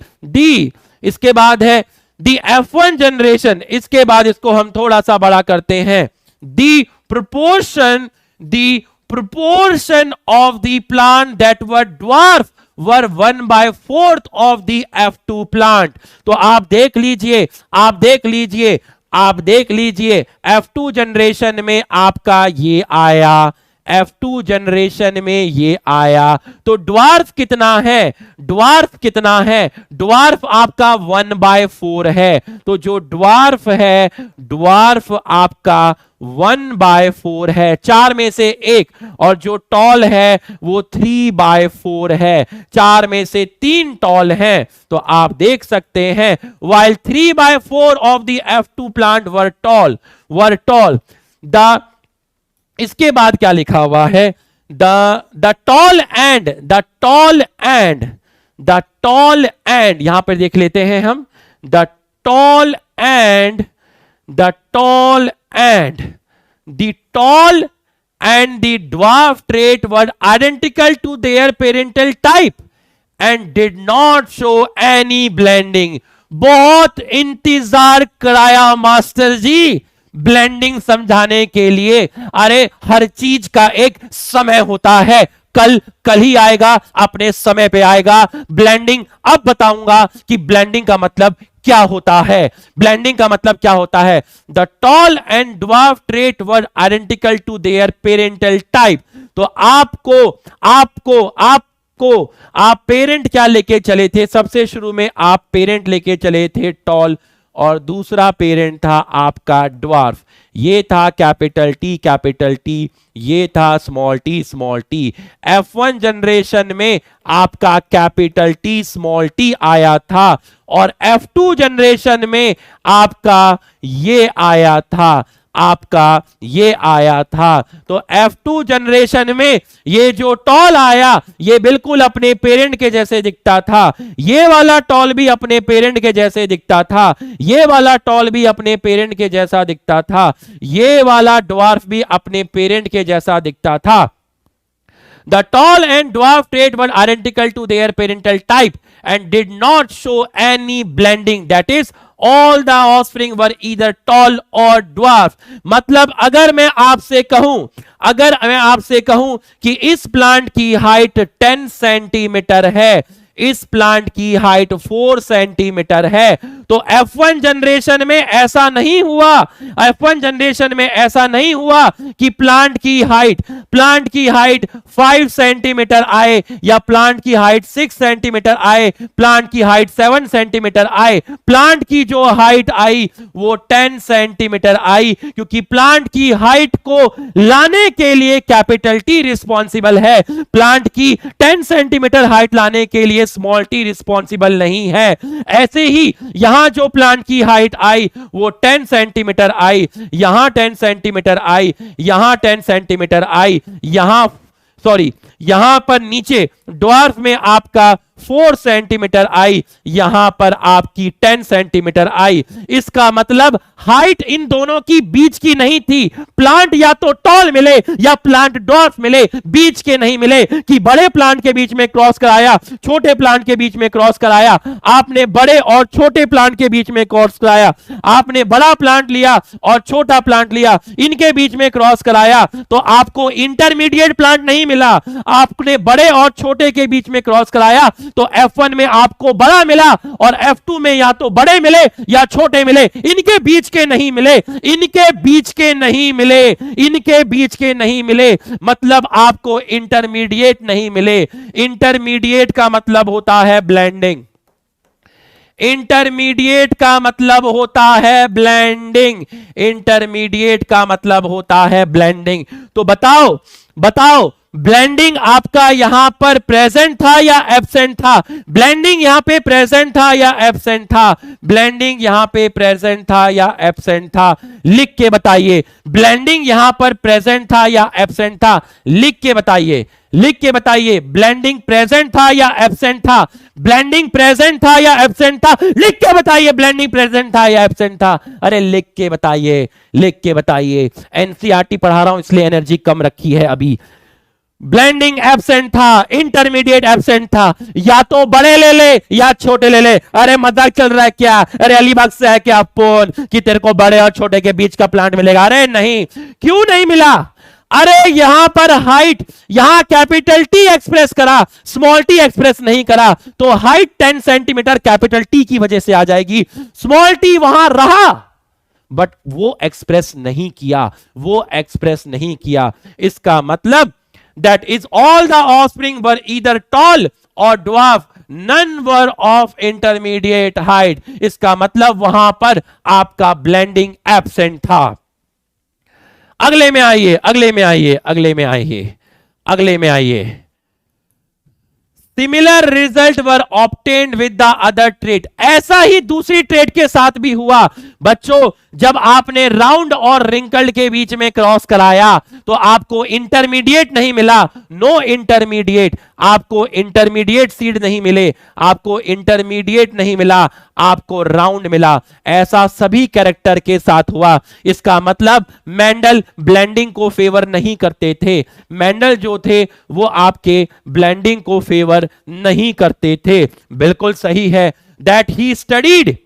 इसके बाद है दी F1 जनरेशन। इसके बाद इसको हम थोड़ा सा बड़ा करते हैं। दी proportion of the plant that were dwarf were 1/4 of the F2 plant। तो आप देख लीजिए F2 जनरेशन में आपका ये आया, F2 जनरेशन में ये आया। तो ड्वार्फ कितना है? ड्वार्फ आपका 1/4 है। तो जो ड्वार्फ है, ड्वार्फ आपका 1/4 है, 4 में से 1। और जो टॉल है वो 3/4 है, 4 में से 3 टॉल है। तो आप देख सकते हैं while 3/4 of the F2 plant were tall, इसके बाद क्या लिखा हुआ है? the tall and यहां पर देख लेते हैं हम। the tall and the dwarf trait were identical to their parental type and did not show any blending। बहुत इंतजार कराया मास्टर जी ब्लेंडिंग समझाने के लिए। अरे हर चीज का एक समय होता है, कल ही आएगा, अपने समय पे आएगा। ब्लेंडिंग अब बताऊंगा कि ब्लेंडिंग का मतलब क्या होता है। The tall and dwarf trait were identical to their parental type. तो आप पेरेंट क्या लेके चले थे? सबसे शुरू में आप पेरेंट लेके चले थे टॉल, और दूसरा पेरेंट था आपका ड्वार्फ। ये था कैपिटल टी, ये था स्मॉल टी। F1 जनरेशन में आपका कैपिटल टी स्मॉल टी आया था, और F2 जनरेशन में आपका ये आया था। तो F2 जनरेशन में ये जो टॉल आया ये बिल्कुल अपने पेरेंट के जैसे दिखता था। ये वाला टॉल भी अपने पेरेंट के जैसे दिखता था। ये वाला टॉल भी अपने पेरेंट के जैसा दिखता था। ये वाला ड्वार्फ भी अपने पेरेंट के जैसा दिखता था। The tall and dwarf trait were identical to their parental type and did not show any blending. That is, all the offspring were either tall or dwarf। मतलब अगर मैं आपसे कहूं कि इस प्लांट की हाइट 10 सेंटीमीटर है, इस प्लांट की हाइट 4 सेंटीमीटर है, तो F1 जनरेशन में ऐसा नहीं हुआ कि प्लांट की हाइट 5 सेंटीमीटर आए, या प्लांट की हाइट 6 सेंटीमीटर आए, प्लांट की हाइट 7 सेंटीमीटर आए। प्लांट की जो हाइट आई वो 10 सेंटीमीटर आई, क्योंकि प्लांट की हाइट को लाने के लिए कैपिटल टी रिस्पॉन्सिबल है। प्लांट की 10 सेंटीमीटर हाइट लाने के लिए स्मॉल टी रिस्पॉन्सिबल नहीं है। ऐसे ही यहां जो प्लांट की हाइट आई वो 10 सेंटीमीटर आई, यहां 10 सेंटीमीटर आई, यहां 10 सेंटीमीटर आई, यहां पर नीचे ड्वार्फ में आपका 4 सेंटीमीटर आई, यहां पर आपकी 10 सेंटीमीटर आई। इसका मतलब हाइट इन दोनों की बीच की नहीं थी। प्लांट या तो टॉल मिले या प्लांट ड्वार्फ मिले, बीच के नहीं मिले कि बड़े प्लांट के बीच में क्रॉस कराया, छोटे प्लांट के बीच में क्रॉस कराया। आपने बड़े और छोटे प्लांट के बीच में क्रॉस कराया, आपने बड़ा प्लांट लिया और छोटा प्लांट लिया, इनके बीच में क्रॉस कराया, तो आपको इंटरमीडिएट प्लांट नहीं मिला। आपने बड़े और छोटे के बीच में क्रॉस कराया तो F1 में आपको बड़ा मिला, और F2 में या तो बड़े मिले या छोटे मिले, इनके बीच के नहीं मिले, मतलब आपको इंटरमीडिएट नहीं मिले। इंटरमीडिएट का मतलब होता है ब्लेंडिंग। इंटरमीडिएट का मतलब होता है ब्लेंडिंग, इंटरमीडिएट का मतलब होता है ब्लेंडिंग। तो बताओ बताओ, ब्लेंडिंग आपका यहां पर प्रेजेंट था या एब्सेंट था? ब्लेंडिंग यहां पे प्रेजेंट था या एब्सेंट था? ब्लेंडिंग यहां पे प्रेजेंट था या एब्सेंट था? लिख के बताइए, ब्लेंडिंग यहां पर प्रेजेंट था या एब्सेंट था? लिख के बताइए, लिख के बताइए, ब्लेंडिंग प्रेजेंट था या एब्सेंट था? ब्लेंडिंग प्रेजेंट था या एब्सेंट था? लिख के बताइए, ब्लेंडिंग प्रेजेंट था या एब्सेंट था? अरे लिख के बताइए, लिख के बताइए। एनसीईआरटी पढ़ा रहा हूं इसलिए एनर्जी कम रखी है अभी। ब्लेंडिंग एब्सेंट था, इंटरमीडिएट एब्सेंट था। या तो बड़े ले ले या छोटे ले ले। अरे मजाक चल रहा है क्या? अरे अलीबाग से है क्या फोन कि तेरे को बड़े और छोटे के बीच का प्लांट मिलेगा? अरे नहीं, क्यों नहीं मिला? अरे यहां पर हाइट, यहां कैपिटल टी एक्सप्रेस करा, स्मॉल टी एक्सप्रेस नहीं करा, तो हाइट 10 सेंटीमीटर कैपिटल टी की वजह से आ जाएगी। स्मॉल टी वहां रहा बट वो एक्सप्रेस नहीं किया, वो एक्सप्रेस नहीं किया। इसका मतलब that is all the offspring were either tall or dwarf, none were of intermediate height। इसका मतलब वहां पर आपका ब्लेंडिंग एब्सेंट था। अगले में आइए, अगले में आइए, अगले में आइए, अगले में आइए। Similar result were obtained with the other trait. ऐसा ही दूसरी ट्रेट के साथ भी हुआ बच्चों। जब आपने राउंड और रिंकल्ड के बीच में क्रॉस कराया तो आपको इंटरमीडिएट नहीं मिला, नो इंटरमीडिएट। आपको इंटरमीडिएट सीड नहीं मिले, आपको इंटरमीडिएट नहीं मिला, आपको राउंड मिला। ऐसा सभी कैरेक्टर के साथ हुआ। इसका मतलब मेंडल ब्लेंडिंग को फेवर नहीं करते थे। मेंडल जो थे वो आपके ब्लेंडिंग को फेवर नहीं करते थे। बिल्कुल सही है। That he studied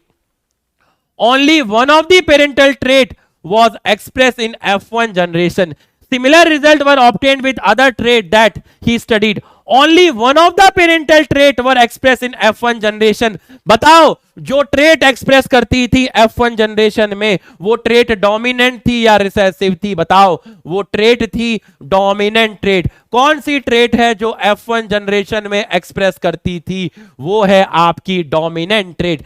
only one of the parental trait was expressed in F1 generation. Similar results were obtained with other trait that he studied. Only one of the parental trait were expressed in F1 generation. बताओ, जो trait express करती थी F1 generation में, वो trait dominant थी या recessive थी? बताओ, वो ट्रेट थी डोमिनेंट ट्रेट। कौन सी ट्रेट है जो F1 जनरेशन में एक्सप्रेस करती थी? वो है आपकी dominant trait.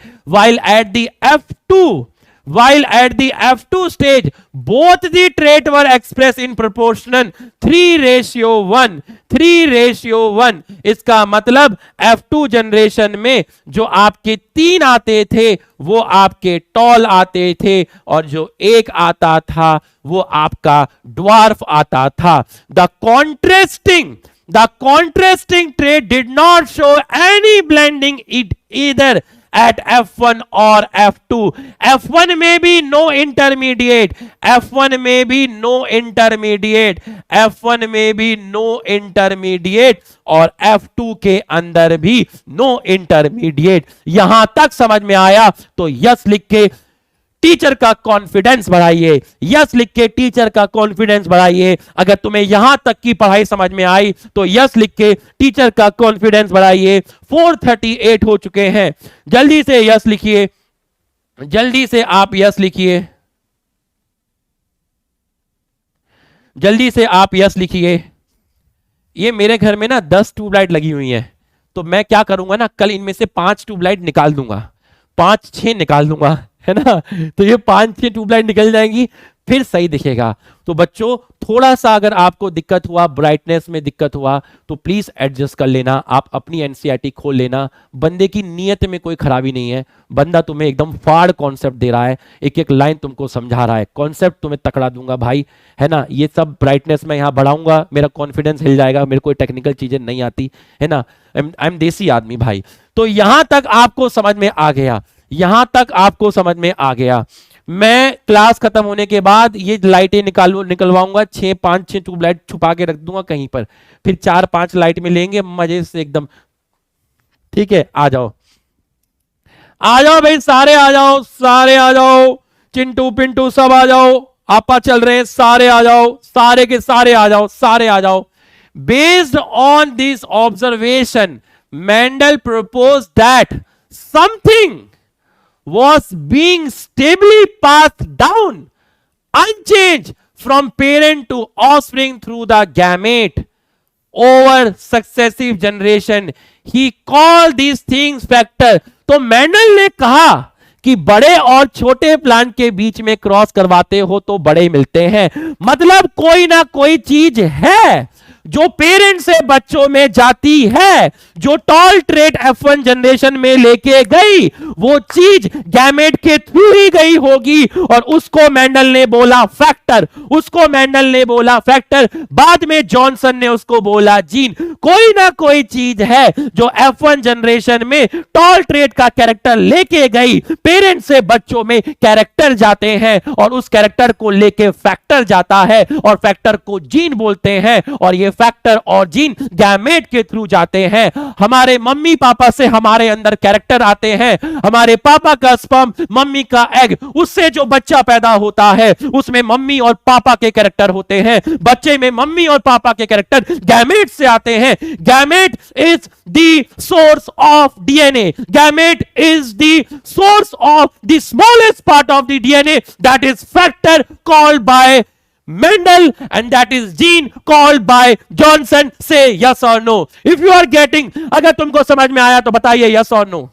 While at the F2 stage, both the trait were expressed in proportion 3:1, 3:1। इसका मतलब F2 जनरेशन में जो आपके 3 आते थे वो आपके टॉल आते थे और जो 1 आता था वो आपका ड्वार्फ आता था। The contrasting trait did not show any blending either at F1 और F2। F1 में भी नो इंटरमीडिएट, F1 में भी नो इंटरमीडिएट, F1 में भी नो इंटरमीडिएट और F2 के अंदर भी नो इंटरमीडिएट। यहां तक समझ में आया तो यस लिख के टीचर का कॉन्फिडेंस बढ़ाइए, यस लिख के टीचर का कॉन्फिडेंस बढ़ाइए। अगर तुम्हें यहां तक की पढ़ाई समझ में आई तो यस लिख के टीचर का कॉन्फिडेंस बढ़ाइए। 438 हो चुके हैं, जल्दी से यस लिखिए, जल्दी से आप यस लिखिए, जल्दी से आप यस लिखिए। ये मेरे घर में ना 10 ट्यूबलाइट लगी हुई हैं, तो मैं क्या करूंगा ना, कल इनमें से 5 ट्यूबलाइट निकाल दूंगा, 5-6 निकाल दूंगा, है ना। तो ये 5-6 ट्यूबलाइट निकल जाएंगी, फिर सही दिखेगा। तो बच्चों थोड़ा सा अगर आपको दिक्कत हुआ, ब्राइटनेस में दिक्कत हुआ, तो प्लीज एडजस्ट कर लेना। आप अपनी एनसीईआरटी खोल लेना। बंदे की नीयत में कोई खराबी नहीं है, बंदा तुम्हें एकदम फाड़ कॉन्सेप्ट दे रहा है, एक एक लाइन तुमको समझा रहा है, कॉन्सेप्ट तुम्हें तकड़ा दूंगा भाई, है ना। ये सब ब्राइटनेस मैं यहाँ बढ़ाऊंगा, मेरा कॉन्फिडेंस हिल जाएगा, मेरे को टेक्निकल चीजें नहीं आती, है ना। आई एम देसी आदमी भाई। तो यहां तक आपको समझ में आ गया, यहां तक आपको समझ में आ गया। मैं क्लास खत्म होने के बाद ये लाइटें निकलवाऊंगा, 5-6 ट्यूबलाइट छुपा के रख दूंगा कहीं पर, फिर 4-5 लाइट में लेंगे मजे से एकदम। ठीक है, आ जाओ, आ जाओ भाई, सारे आ जाओ, सारे आ जाओ, चिंटू पिंटू सब आ जाओ, आपा चल रहे हैं, सारे आ जाओ, सारे के सारे आ जाओ, सारे आ जाओ। Based on this observation Mendel proposed that something was being stably passed down unchanged from parent to offspring through the gamete over successive generation. He called these things factor। तो मेंडल ने कहा कि बड़े और छोटे प्लांट के बीच में cross करवाते हो तो बड़े मिलते हैं। मतलब कोई ना कोई चीज है जो पेरेंट्स से बच्चों में जाती है, जो टॉल ट्रेट F1 जनरेशन में लेके गई, वो चीज गैमेट के थ्रू ही गई होगी और उसको मेंडल ने बोला फैक्टर, उसको मेंडल ने बोला फैक्टर, बाद में जॉनसन ने उसको बोला जीन। कोई ना कोई चीज है जो F1 जनरेशन में टॉल ट्रेट का कैरेक्टर लेके गई, पेरेंट्स से बच्चों में कैरेक्टर जाते हैं और उस कैरेक्टर को लेके फैक्टर जाता है और फैक्टर को जीन बोलते हैं और ये फैक्टर और जीन गैमेट के थ्रू जाते हैं। हमारे मम्मी पापा से हमारे अंदर कैरेक्टर आते हैं, हमारे पापा का स्पर्म, मम्मी का एग, उससे जो बच्चा पैदा होता है उसमें मम्मी और पापा के कैरेक्टर होते हैं, बच्चे में मम्मी और पापा के कैरेक्टर गैमेट से आते हैं। Gamete is the source of DNA, gamete is the source of the smallest part of the DNA, that is factor called by Mendel, and that is gene called by Johnson. Say yes or no. If you are getting, अगर तुमको समझ में आया तो बताइए yes or no.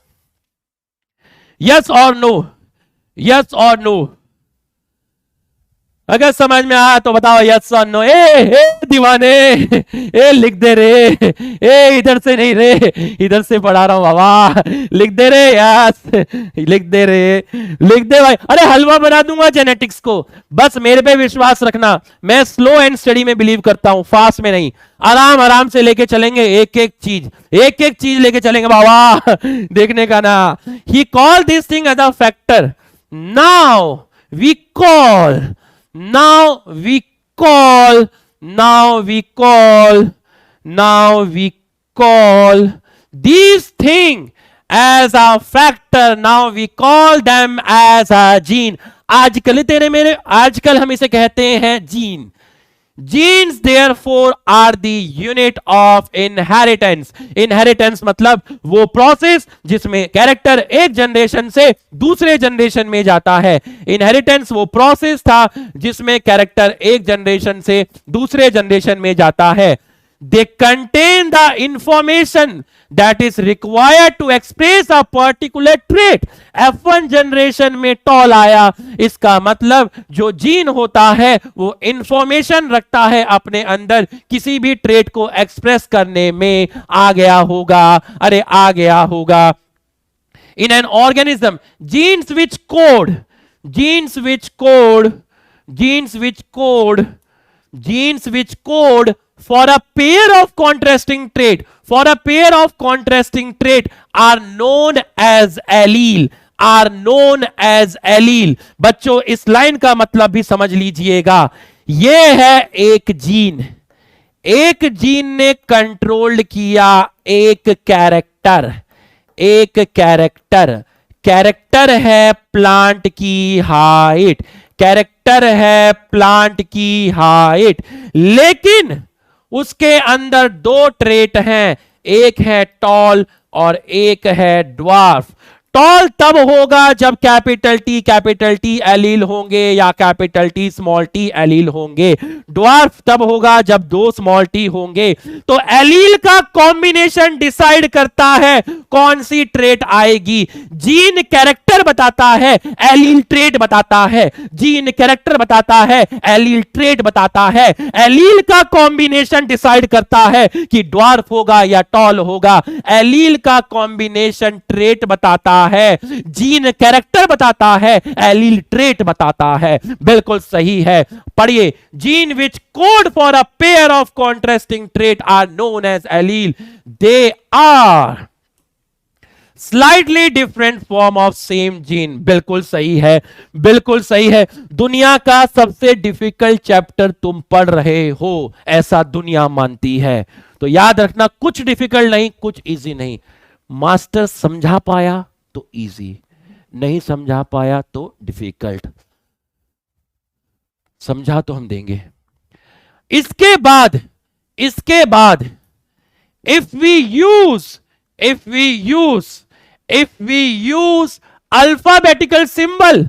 Yes or no. Yes or no. अगर समझ में आया तो बताओ यस और नो। ए दीवाने, ए लिख दे रे, ए इधर से नहीं रे, इधर से पढ़ा रहा हूं बाबा, लिख दे रे, यस लिख दे रे, लिख दे भाई। अरे हलवा बना दूंगा जेनेटिक्स को, बस मेरे पे विश्वास रखना। मैं स्लो एंड स्टडी में बिलीव करता हूं, फास्ट में नहीं। आराम आराम से लेके चलेंगे, एक एक चीज लेके चलेंगे बाबा, देखने का ना। He call this thing as a factor. Now we call these thing as a factor. Now we call them as a gene. आजकल हम इसे कहते हैं gene. Genes therefore are the unit of inheritance. Inheritance मतलब वो process जिसमें character एक generation से दूसरे जनरेशन में जाता है। Inheritance वो प्रोसेस था जिसमें कैरेक्टर एक जनरेशन से दूसरे जनरेशन में जाता है। They contain the information that is required to express a particular trait. F1 generation में टॉल आया, इसका मतलब जो जीन होता है वो इंफॉर्मेशन रखता है अपने अंदर, किसी भी ट्रेट को एक्सप्रेस करने में आ गया होगा। अरे आ गया होगा। In an organism, genes which code for a pair of contrasting trait are known as allele. बच्चों इस लाइन का मतलब भी समझ लीजिएगा। यह है एक जीन ने कंट्रोल्ड किया एक कैरेक्टर है प्लांट की हाइट, लेकिन उसके अंदर दो ट्रेट हैं, एक है टॉल और एक है ड्वार्फ। टॉल तब होगा जब कैपिटल टी एलील होंगे या capital T small T allele होंगे। ड्वार्फ तब होगा जब दो स्मॉल टी होंगे। तो एलील का कॉम्बिनेशन डिसाइड करता है कौन सी ट्रेट आएगी। जीन कैरेक्टर बताता है, एलील ट्रेट बताता है। जीन कैरेक्टर बताता है, एलील ट्रेट बताता है। एलील का कॉम्बिनेशन डिसाइड करता है कि ड्वार्फ होगा या टॉल होगा। एलील का कॉम्बिनेशन ट्रेट बताता है, जीन कैरेक्टर बताता है, एलील ट्रेट बताता है। बिल्कुल सही है। पढ़िए, gene which code for a pair of contrasting trait are known as allele. They are slightly different form of same gene. बिल्कुल सही है, बिल्कुल सही है। दुनिया का सबसे डिफिकल्ट चैप्टर तुम पढ़ रहे हो, ऐसा दुनिया मानती है। तो याद रखना, कुछ डिफिकल्ट नहीं, कुछ इजी नहीं। मास्टर समझा पाया तो इजी, नहीं समझा पाया तो डिफिकल्ट। समझा तो हम देंगे। इसके बाद if we use alphabetical symbol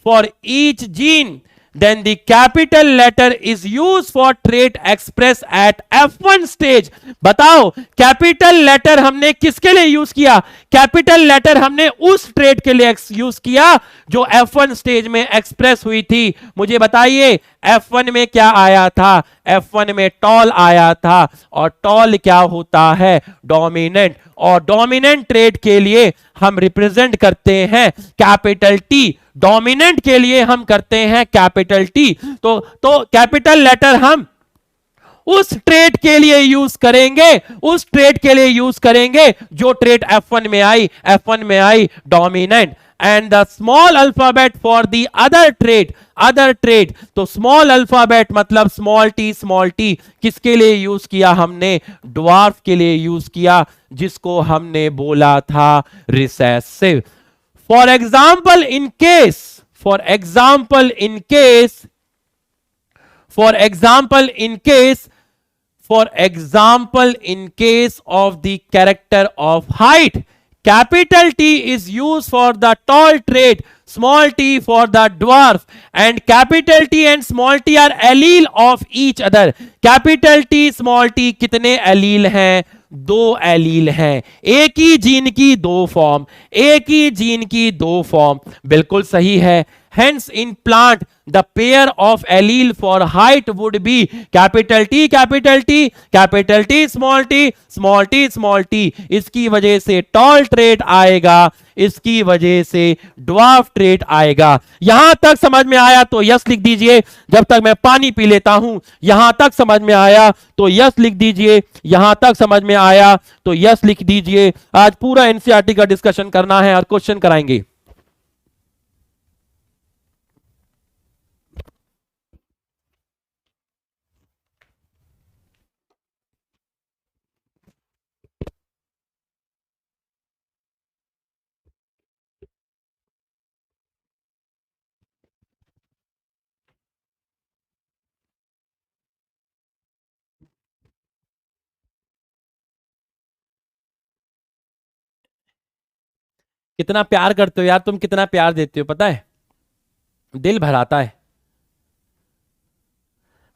for each gene, then the capital letter is used for trait express at F1 stage. बताओ कैपिटल लेटर हमने किसके लिए यूज किया? कैपिटल लेटर हमने उस ट्रेट के लिए यूज किया जो F1 स्टेज में एक्सप्रेस हुई थी। मुझे बताइए F1 में क्या आया था? F1 में टॉल आया था, और टॉल क्या होता है? डोमिनेंट। और डोमिनेंट ट्रेड के लिए हम रिप्रेजेंट करते हैं कैपिटल टी, डोमिनेंट के लिए हम करते हैं कैपिटल टी। तो कैपिटल लेटर हम उस ट्रेड के लिए यूज करेंगे, उस ट्रेड के लिए यूज करेंगे जो ट्रेड F1 में आई, F1 में आई dominant. And the small alphabet for the other trait, तो स्मॉल अल्फाबेट मतलब स्मॉल टी किसके लिए यूज किया हमने? ड्वार्फ के लिए यूज किया, जिसको हमने बोला था recessive. For example in case of the character of height, capital T is used for the tall trait, small t for the dwarf, and capital T and small t are allele of each other. capital T small t कितने allele हैं? 2 allele हैं। एक ही gene की दो form, बिल्कुल सही है। Hence in plant the pair of allele for height would be capital T, small t। इसकी वजह से tall trait आएगा, इसकी वजह से dwarf trait आएगा। यहां तक समझ में आया तो यस लिख दीजिए, जब तक मैं पानी पी लेता हूं। यहां तक समझ में आया तो यस लिख दीजिए, यहां तक समझ में आया तो यस लिख दीजिए। आज पूरा एनसीईआरटी का डिस्कशन करना है और क्वेश्चन कराएंगे। कितना प्यार करते हो यार तुम, कितना प्यार देते हो, पता है, दिल भर आता है।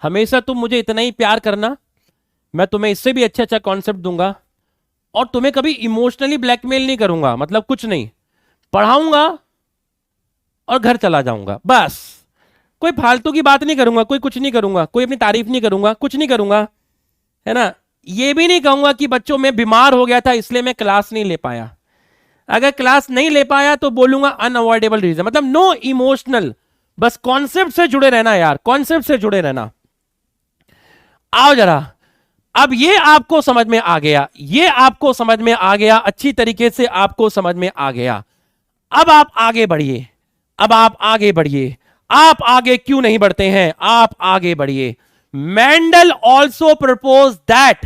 हमेशा तुम मुझे इतना ही प्यार करना, मैं तुम्हें इससे भी अच्छा अच्छा कॉन्सेप्ट दूंगा, और तुम्हें कभी इमोशनली ब्लैकमेल नहीं करूंगा। मतलब कुछ नहीं, पढ़ाऊंगा और घर चला जाऊंगा बस। कोई फालतू की बात नहीं करूंगा, कोई कुछ नहीं करूंगा, कोई अपनी तारीफ नहीं करूंगा, कुछ नहीं करूंगा, है ना। ये भी नहीं कहूंगा कि बच्चों में बीमार हो गया था इसलिए मैं क्लास नहीं ले पाया। अगर क्लास नहीं ले पाया तो बोलूंगा अनअवॉइडेबल रीजन, मतलब नो इमोशनल, बस कॉन्सेप्ट से जुड़े रहना यार, कॉन्सेप्ट से जुड़े रहना। आओ जरा, अब ये आपको समझ में आ गया, ये आपको समझ में आ गया, अच्छी तरीके से आपको समझ में आ गया। अब आप आगे बढ़िए, अब आप आगे बढ़िए। आप आगे क्यों नहीं बढ़ते हैं? आप आगे बढ़िए। Mendel also propose that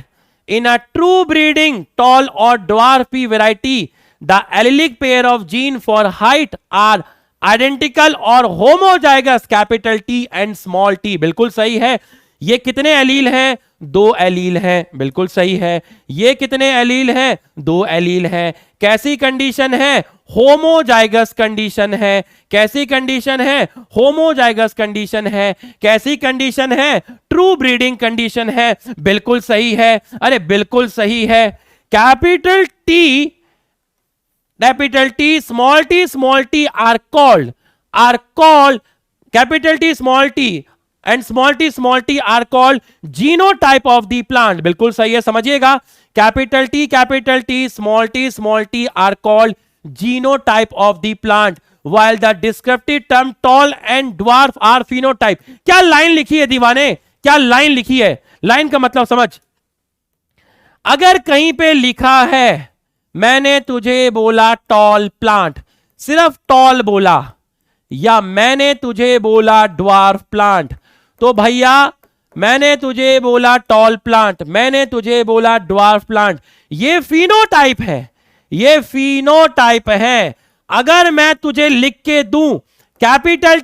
in a true breeding tall और dwarf pea variety the allelic pair of gene for height are identical और homozygous capital T and small t। बिल्कुल सही है। ये कितने एलील हैं? 2 एलील हैं, बिल्कुल सही है। ये कितने एलील हैं? 2 एलील हैं। कैसी कंडीशन है? होमोजाइगस कंडीशन है। कैसी कंडीशन है? होमोजाइगस कंडीशन है। कैसी कंडीशन है? ट्रू ब्रीडिंग कंडीशन है। बिल्कुल सही है, अरे बिल्कुल सही है। Capital T, small t are called capital T, small t and small t are called genotype of the plant। बिल्कुल सही है, समझिएगा। Capital T, small t are called genotype of the plant while the descriptive term tall and dwarf are phenotype। क्या line लिखी है दीवाने, क्या line लिखी है? लाइन का मतलब समझ। अगर कहीं पे लिखा है मैंने तुझे बोला टॉल प्लांट, सिर्फ टॉल बोला, या मैंने तुझे बोला ड्वार्फ प्लांट, तो भैया मैंने तुझे बोला टॉल प्लांट, मैंने तुझे बोला ड्वार्फ प्लांट, ये फिनोटाइप है, ये फिनोटाइप है। अगर मैं तुझे लिख के दूं कैपिटल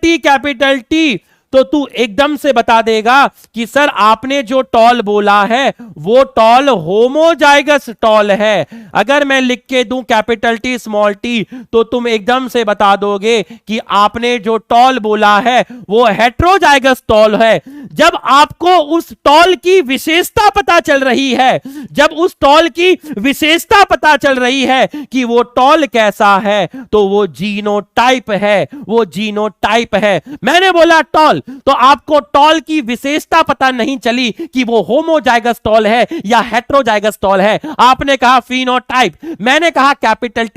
टी तो तू एकदम से बता देगा कि सर आपने जो टॉल बोला है वो टॉल होमोजाइगस टॉल है। अगर मैं लिख के दूं कैपिटल टी स्मॉल टी तो तुम एकदम से बता दोगे कि आपने जो टॉल बोला है वो हेट्रोजाइगस टॉल है। जब आपको उस टॉल की विशेषता पता चल रही है, जब उस टॉल की विशेषता पता चल रही है कि वो टॉल कैसा है, तो वो जीनोटाइप है, वो जीनोटाइप है। मैंने बोला टॉल, तो आपको टॉल की विशेषता पता नहीं चली कि वो होमोजाइगस टॉल है या हेट्रोजाइगस टॉल है। आपने कहा फिनोटाइप, मैंने कहा कैपिटल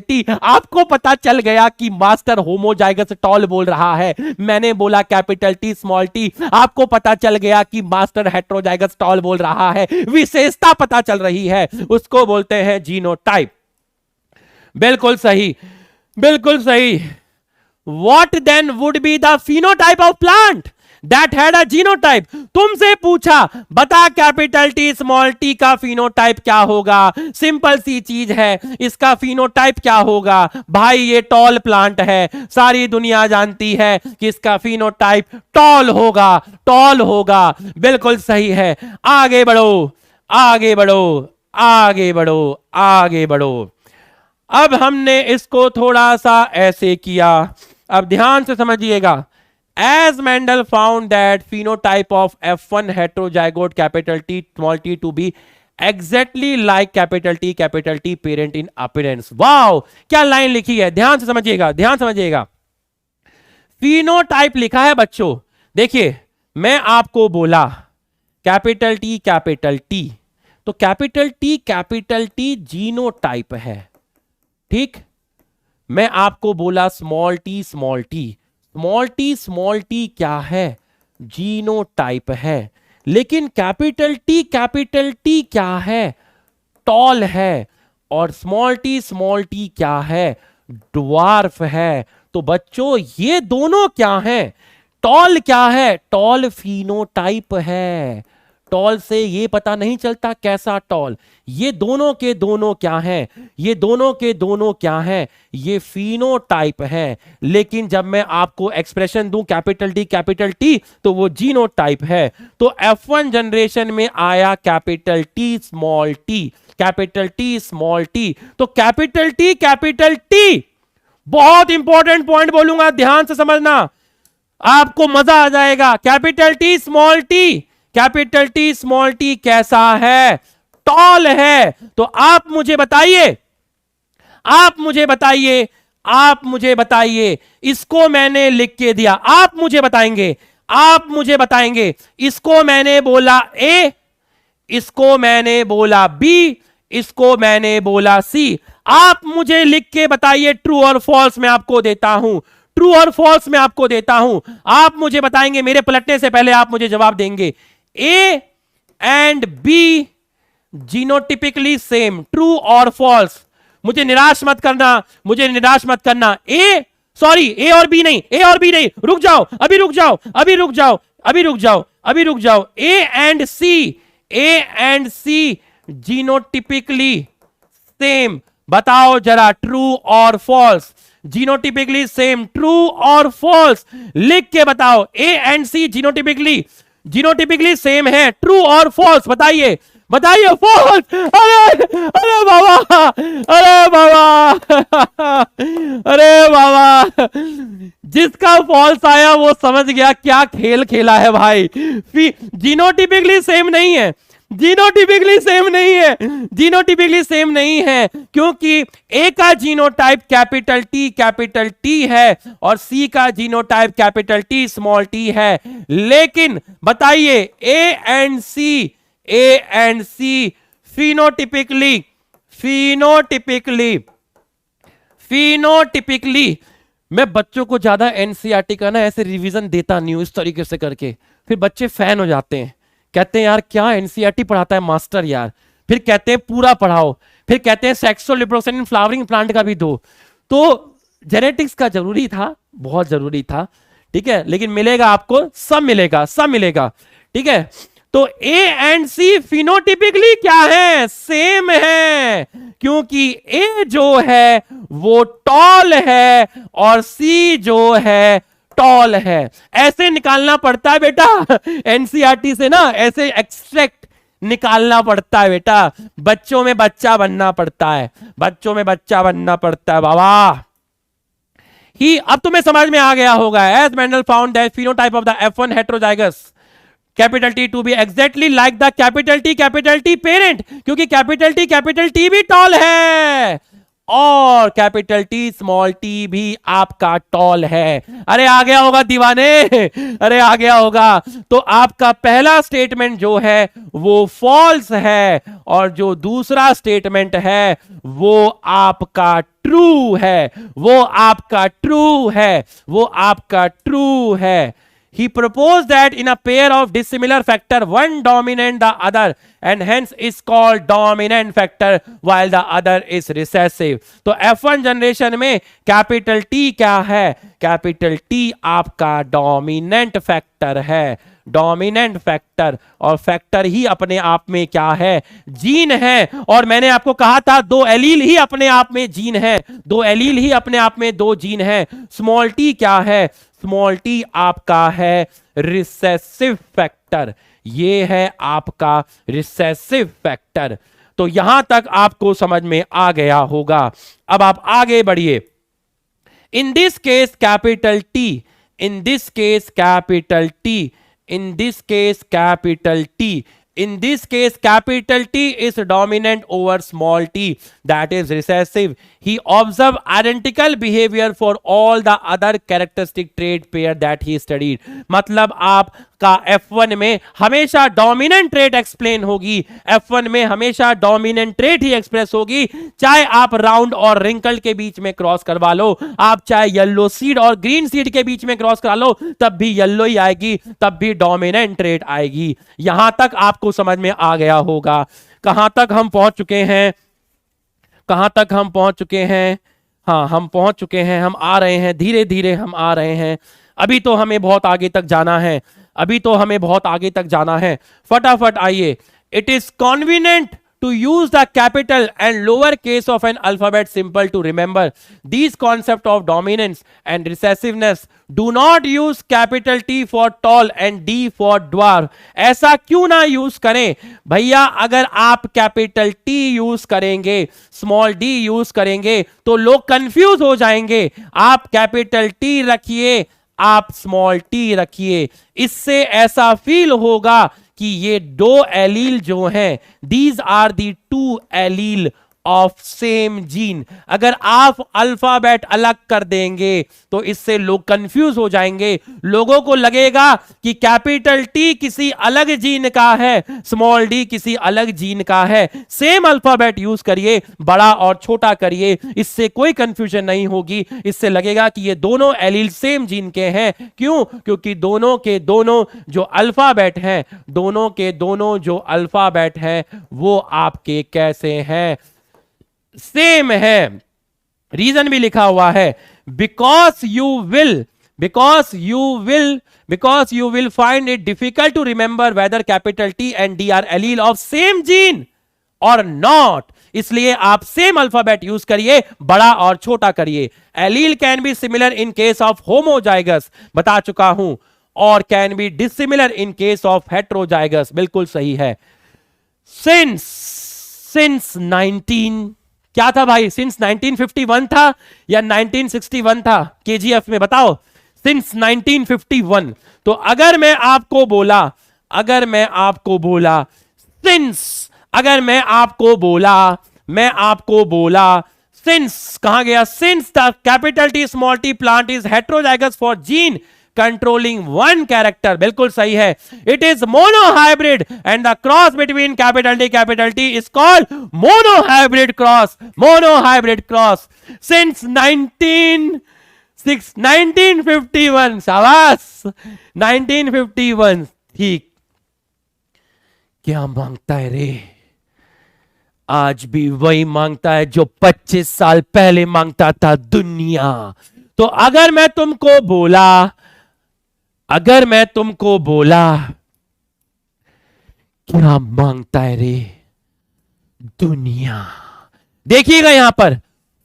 टी, आपको पता चल गया कि मास्टर होमोजाइगस टॉल बोल रहा है। मैंने बोला कैपिटल टी स्मॉल टी, आपको पता चल गया कि मास्टर हेट्रोजाइगस टॉल बोल रहा है। विशेषता पता चल रही है, उसको बोलते हैं जीनोटाइप। बिल्कुल सही, बिल्कुल सही। What then would be the phenotype of plant that had a genotype? तुमसे पूछा बता कैपिटल टी स्मॉल टी का फिनोटाइप क्या होगा। सिंपल सी चीज है, इसका फिनोटाइप क्या होगा भाई? ये टॉल प्लांट है, सारी दुनिया जानती है कि इसका फिनोटाइप टॉल होगा, टॉल होगा। बिल्कुल सही है। आगे बढ़ो, आगे बढ़ो, आगे बढ़ो, आगे बढ़ो। अब हमने इसको थोड़ा सा ऐसे किया, अब ध्यान से समझिएगा। As Mendel found that phenotype of F1 heterozygote capital T small T to be exactly like capital T parent in appearance. Wow, क्या लाइन लिखी है, ध्यान से समझिएगा, ध्यान समझिएगा। फिनोटाइप लिखा है बच्चों। देखिए, मैं आपको बोला कैपिटल टी, तो कैपिटल टी जीनोटाइप है, ठीक। मैं आपको बोला स्मॉल टी क्या है? जीनोटाइप है। लेकिन कैपिटल टी क्या है? टॉल है। और स्मॉल टी क्या है? ड्वार्फ है। तो बच्चों ये दोनों क्या हैं? टॉल क्या है? टॉल फिनोटाइप है। टॉल से ये पता नहीं चलता कैसा टॉल। ये दोनों के दोनों क्या हैं? ये दोनों के दोनों क्या हैं? ये फिनोटाइप है। लेकिन जब मैं आपको एक्सप्रेशन दूं कैपिटल टी तो वो जीनोटाइप है। तो F1 जनरेशन में आया कैपिटल टी स्मॉल टी। तो कैपिटल टी बहुत इंपॉर्टेंट पॉइंट बोलूंगा, ध्यान से समझना, आपको मजा आ जाएगा। कैपिटल टी स्मॉल टी कैसा है? टॉल है। तो आप मुझे बताइए, इसको मैंने लिख के दिया, आप मुझे बताएंगे। इसको मैंने बोला ए, इसको मैंने बोला बी, इसको मैंने बोला सी। आप मुझे लिख के बताइए, ट्रू और फॉल्स मैं आपको देता हूं, आप मुझे बताएंगे। मेरे पलटने से पहले आप मुझे जवाब देंगे। A and B genotypically same, true और फॉल्स? मुझे निराश मत करना, ए और बी नहीं, रुक जाओ, A and C genotypically same. बताओ जरा, ट्रू और फॉल्स? जीनोटिपिकली सेम, ट्रू और फॉल्स? लिख के बताओ। A and C genotypically same है, ट्रू और फॉल्स? बताइए फॉल्स। अरे बाबा जिसका फॉल्स आया वो समझ गया क्या खेल खेला है भाई। जीनोटिपिकली सेम नहीं है, जीनोटिपिकली सेम नहीं है क्योंकि ए का जीनोटाइप कैपिटल टी है और सी का genotype capital T small T है। लेकिन बताइए ए एंड सी फिनोटिपिकली मैं बच्चों को ज्यादा एनसीईआरटी का ना ऐसे रिवीजन देता नहीं हूं इस तरीके से करके, फिर बच्चे फैन हो जाते हैं, कहते हैं यार क्या एनसीईआरटी पढ़ाता है मास्टर यार। फिर कहते हैं पूरा पढ़ाओ, फिर कहते हैं sexual reproduction in flowering plant का भी दो। तो जेनेटिक्स का जरूरी था, बहुत जरूरी था, ठीक है, लेकिन मिलेगा आपको, सब मिलेगा, ठीक है। तो ए एंड सी फिनोटिपिकली क्या है? सेम है, क्योंकि ए जो है वो टॉल है और सी जो है टॉल है। ऐसे निकालना पड़ता है बेटा एनसीईआरटी से ना, ऐसे एक्सट्रैक्ट निकालना पड़ता है बेटा। बच्चों में बच्चा बनना पड़ता है, बच्चों में बच्चा बनना पड़ता है बाबा। ही अब तुम्हें समझ में आ गया होगा। As Mendel found that phenotype of the F1 heterozygous capital T to be exactly like the capital T parent, क्योंकि कैपिटल टी भी टॉल है और कैपिटल टी स्मॉल टी भी आपका टॉल है। अरे आ गया होगा दीवाने, अरे आ गया होगा। तो आपका पहला स्टेटमेंट जो है वो फॉल्स है और जो दूसरा स्टेटमेंट है वो आपका ट्रू है, वो आपका ट्रू है, वो आपका ट्रू है। He proposed that in a pair of dissimilar factor, one dominant the other and hence is called dominant factor while the other is recessive. तो F1 जनरेशन में कैपिटल T क्या है? कैपिटल T आपका dominant factor है, dominant factor. और factor ही अपने आप में क्या है? जीन है। और मैंने आपको कहा था दो एलील ही अपने आप में जीन है, दो एलील ही अपने आप में दो जीन है। स्मॉल टी क्या है? स्मॉल टी आपका है रिसेसिव फैक्टर, ये है आपका रिसेसिव फैक्टर। तो यहां तक आपको समझ में आ गया होगा। अब आप आगे बढ़िए। In this case capital T, in this case capital T, in this case capital T, in this case capital T is dominant over small t, that is recessive. He observed identical behavior for all the other characteristic trait pair that he studied. मतलब आपका F1 में हमेशा dominant trait explain होगी, F1 में हमेशा dominant trait ही express होगी। चाहे आप राउंड और रिंकल के बीच में क्रॉस करवा लो, आप चाहे येलो सीड और ग्रीन सीड के बीच में क्रॉस करा लो, तब भी येलो ही आएगी, तब भी डोमिनेंट ट्रेट आएगी। यहां तक आपको समझ में आ गया होगा। कहां तक हम पहुंच चुके हैं? कहां तक हम पहुंच चुके हैं? हाँ, हम पहुंच चुके हैं, हम आ रहे हैं, धीरे धीरे हम आ रहे हैं। अभी तो हमें बहुत आगे तक जाना है, अभी तो हमें बहुत आगे तक जाना है। फटाफट आइए। It is convenient to use the capital and lower case of an alphabet simple to remember. These concept of dominance and recessiveness do not use capital T for tall and D for dwarf. ऐसा क्यों ना use करें भैया? अगर आप capital T use करेंगे, small d use करेंगे तो लोग कंफ्यूज हो जाएंगे। आप कैपिटल T रखिए, आप स्मॉल t रखिए, इससे ऐसा फील होगा कि ये दो एलील जो हैं, these are the two allele of same gene. अगर आप अल्फाबेट अलग कर देंगे तो इससे लोग कंफ्यूज हो जाएंगे, लोगों को लगेगा कि कैपिटल टी किसी अलग जीन का है, स्मॉल डी किसी अलग जीन का है। सेम अल्फाबेट यूज करिए, बड़ा और छोटा करिए, इससे कोई कंफ्यूजन नहीं होगी। इससे लगेगा कि ये दोनों एलील सेम जीन के हैं। क्यों? क्योंकि दोनों के दोनों जो अल्फाबेट हैं, दोनों के दोनों जो अल्फाबेट हैं वो आपके कैसे हैं? सेम है। रीजन भी लिखा हुआ है, because you will find it difficult to remember whether capital T and D are allele of same gene और नॉट। इसलिए आप सेम अल्फाबेट यूज करिए, बड़ा और छोटा करिए। Allele can be similar in case of homozygous, बता चुका हूं, और can be dissimilar in case of heterozygous, बिल्कुल सही है। सिंस 19 क्या था भाई? सिंस 1951 था या 1961 था केजीएफ में? बताओ। सिंस 1951। तो अगर मैं आपको बोला सिंस कहां गया? Since the capital T small T plant is heterozygous for gene controlling one character, बिल्कुल सही है। It is monohybrid and the cross between capital T is called monohybrid cross. Since 1951, शाबाश, 1951। ठीक। क्या मांगता है रे? आज भी वही मांगता है जो 25 साल पहले मांगता था, दुनिया। तो अगर मैं तुमको बोला क्या मांगता है रे? दुनिया। देखिएगा यहां पर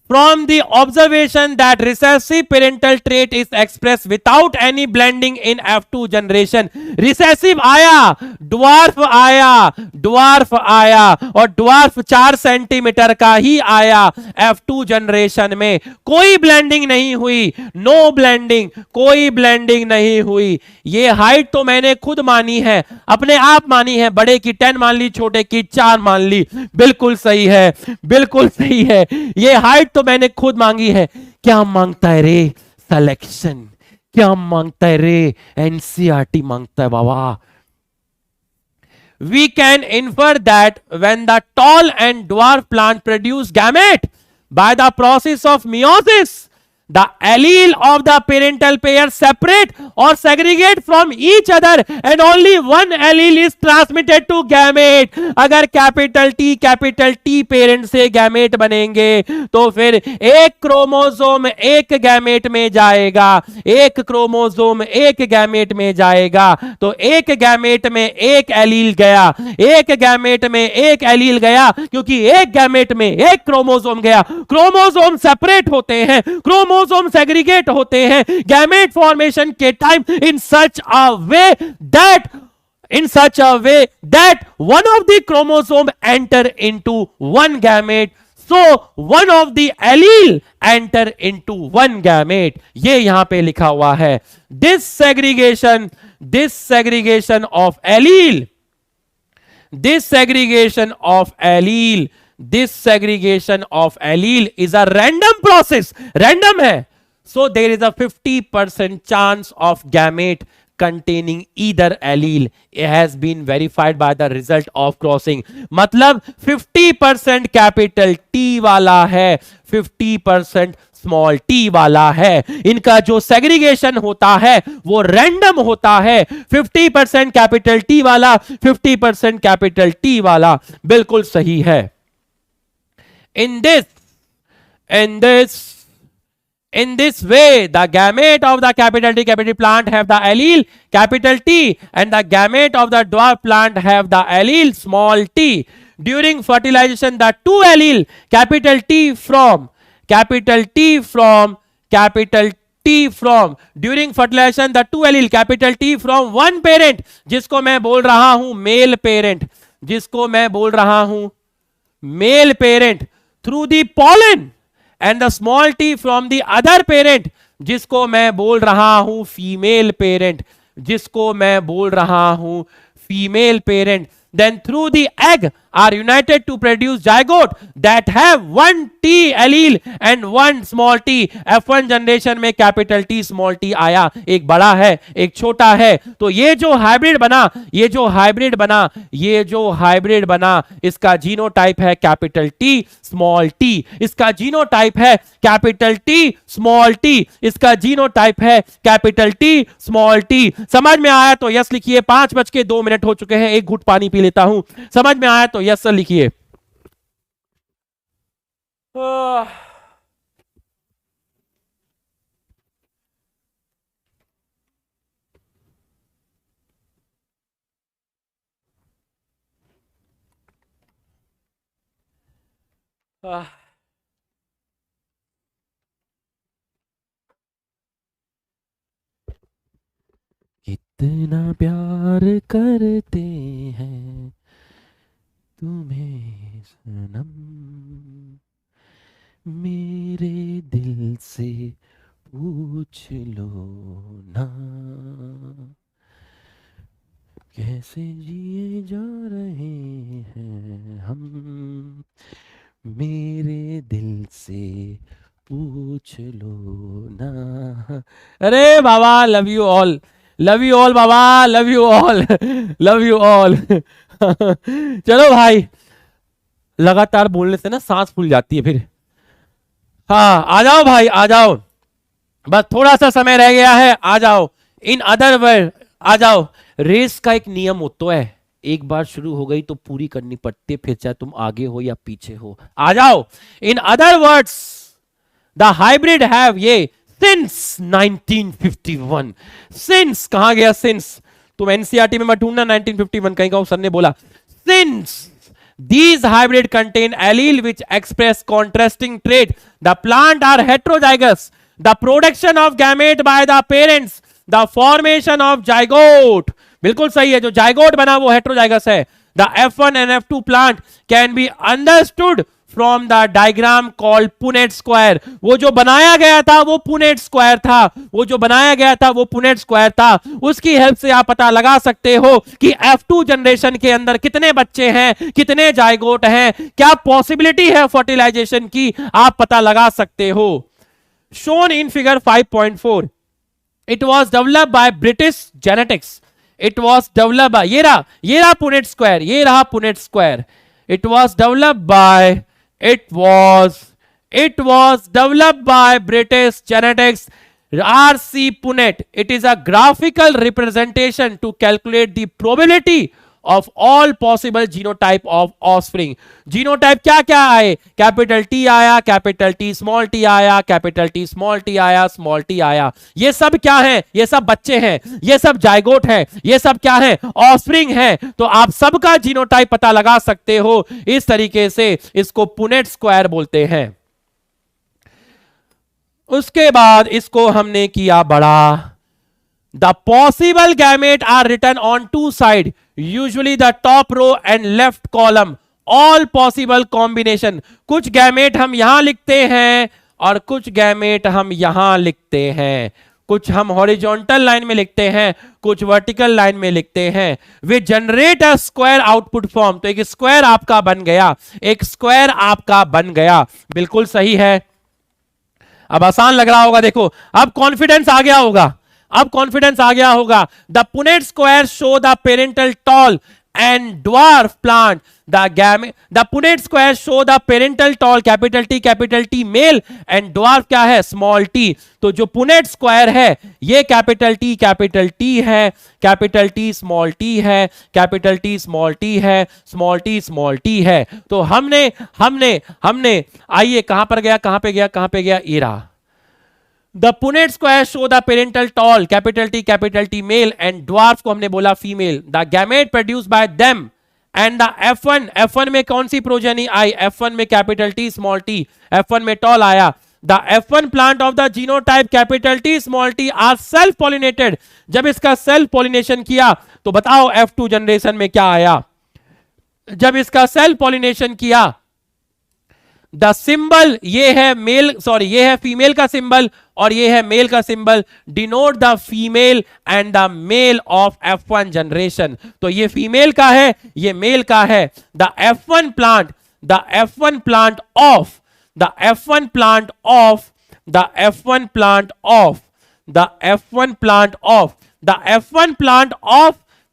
from the observation that recessive parental trait is expressed without any blending in F2 generation. recessive आया, dwarf आया, dwarf आया और dwarf 4 सेंटीमीटर का ही आया F2 जनरेशन में, कोई ब्लेंडिंग नहीं हुई, नो ब्लेंडिंग, कोई ब्लेंडिंग नहीं हुई। ये हाइट तो मैंने खुद मानी है, अपने आप मानी है, बड़े की 10 मान ली, छोटे की 4 मान ली, बिल्कुल सही है, बिल्कुल सही है, ये हाइट तो मैंने खुद मांगी है। क्या मांगता है रे सिलेक्शन, क्या मांगता है रे एनसीईआरटी मांगता है बाबा। We can infer that when the tall and dwarf plant produce gamete by the process of meiosis, the allele of the parental pair separate or segregate from each other and only one allele is transmitted to gamete. अगर capital T parent से gamete बनेंगे तो फिर एक chromosome एक gamete में जाएगा, एक क्रोमोसोम एक गैमेट में जाएगा, तो एक गैमेट में एक एलील गया, एक गैमेट में एक एलील गया, क्योंकि एक गैमेट में एक क्रोमोसोम गया। क्रोमोसोम सेपरेट होते हैं, क्रोमोसोम सेग्रीगेट होते हैं गैमेट फॉर्मेशन के time in such a way that one of the chromosome enter into one gamete, so one of the allele enter into one gamete। ये यहां पे लिखा हुआ है this segregation of allele, this segregation of allele is a random process, random है, so there is a 50% chance of gamete containing either allele has been verified by the result of crossing। मतलब 50% capital T वाला है, 50% small T वाला है। इनका जो segregation होता है वो रैंडम होता है, 50% कैपिटल टी वाला, 50% कैपिटल टी वाला, बिल्कुल सही है। In this way, the gamete of the capital T capital plant have the allele capital T and the gamete of the dwarf plant have the allele small t. During fertilization, the two allele capital T from during fertilization the two allele capital T from one parent, जिसको मैं बोल रहा हूं male parent, जिसको मैं बोल रहा हूं male parent, through the pollen and the small t from the other parent, जिसको मैं बोल रहा हूं फीमेल पेरेंट, जिसको मैं बोल रहा हूं female parent, then through the egg are united to produce zygote that have one T allele and one small t। F1 generation में कैपिटल T स्मॉल t आया, एक बड़ा है एक छोटा है, तो ये जो हाइब्रिड बना, इसका जीनोटाइप है कैपिटल T स्मॉल t, इसका जीनोटाइप है कैपिटल T स्मॉल t, इसका जीनोटाइप है कैपिटल T स्मॉल t। समझ में आया तो यस लिखिए। 5:02 हो चुके हैं, एक घुट पानी पी लेता हूं। समझ में आया तो यस सर लिखिए। कितना प्यार करते हैं तुम्हें सनम, मेरे दिल से पूछ लो ना, कैसे जिए जा रहे हैं हम, मेरे दिल से पूछ लो ना। अरे बाबा love you all, love you all बाबा, love you all, love you all. चलो भाई, लगातार बोलने से ना सांस फूल जाती है फिर। हाँ आ जाओ भाई आ जाओ, बस थोड़ा सा समय रह गया है, आ जाओ। इन अदर वर्ड आ जाओ। रेस का एक नियम होता है, एक बार शुरू हो गई तो पूरी करनी पड़ती है, फिर चाहे तुम आगे हो या पीछे हो। आ जाओ। In other words the hybrid have ये सिंस 1951। सिंस कहां गया सिंस? तुम एनसीईआरटी में मत ढूंढना 1951 कहीं का सर ने बोला। Since These hybrid contain allele which express contrasting trait. The plant are heterozygous. The production of gamete by the parents. The formation of zygote. बिल्कुल सही है, जो जाइगोट बना वो हेट्रोजाइगस है. The F1 and F2 plant can be understood from the diagram called Punnett square. वो जो बनाया गया था वो पुनेट स्क्वायर था. वो जो बनाया गया था वो पुनेट स्क्वायर था. उसकी हेल्प से आप पता लगा सकते हो कि F2 जनरेशन के अंदर कितने बच्चे हैं, कितने जाइगोट हैं, क्या पॉसिबिलिटी है फर्टिलाइजेशन की, आप पता लगा सकते हो. Shown in figure 5.4. It was developed by British Genetics. It was developed by, ये रहा पुनेट स्क्वायर, ये रहा Punnett square. It was developed by British Genetics, R.C. Punnett. It is a graphical representation to calculate the probability of all possible genotype of offspring. Genotype क्या क्या आए, capital T आया, capital T small T आया, capital T small T आया, small T आया. ये सब क्या है, ये सब बच्चे हैं, ये सब जाइगोट है, ये सब क्या है, ऑफस्प्रिंग है. तो आप सबका जीनोटाइप पता लगा सकते हो. इस तरीके से इसको पुनेट स्क्वायर बोलते हैं. उसके बाद इसको हमने किया बड़ा. The possible gamete are written on two sides, usually the top row and left column. All possible combination. कुछ गैमेट हम यहां लिखते हैं और कुछ गैमेट हम यहां लिखते हैं. कुछ हम हॉरिजॉन्टल लाइन में लिखते हैं, कुछ वर्टिकल लाइन में लिखते हैं. We generate a square output form. तो एक स्क्वायर आपका बन गया, एक स्क्वायर आपका बन गया. बिल्कुल सही है. अब आसान लग रहा होगा, देखो अब कॉन्फिडेंस आ गया होगा, अब कॉन्फिडेंस आ गया होगा. The Punnett square show the parental tall and dwarf plant. The Punnett square show the parental tall, capital T male, and dwarf क्या है, स्मॉल टी. तो जो पुनेट स्क्वायर है ये कैपिटल टी है, कैपिटल टी स्मॉल टी है, capital T small T है, small T है. तो हमने आइए कहां पर गया, कहां पे गया, इरा. The Punnett square show the parental tall, capital T male, and dwarf को हमने बोला female. The gamete produced by them and the F1 में कौन सी प्रोजेनी आई, F1 में capital T small t, F1 में tall आया. The F1 plant of the genotype capital T small t are self pollinated. जब इसका सेल्फ पॉलिनेशन किया तो बताओ F2 जनरेशन में क्या आया. जब इसका सेल्फ पॉलिनेशन किया, द सिंबल ये है मेल, सॉरी ये है फीमेल का सिंबल और ये है मेल का सिंबल, denote the female and the male of F1 generation. तो ये फीमेल का है, ये मेल का है. The F1 plant of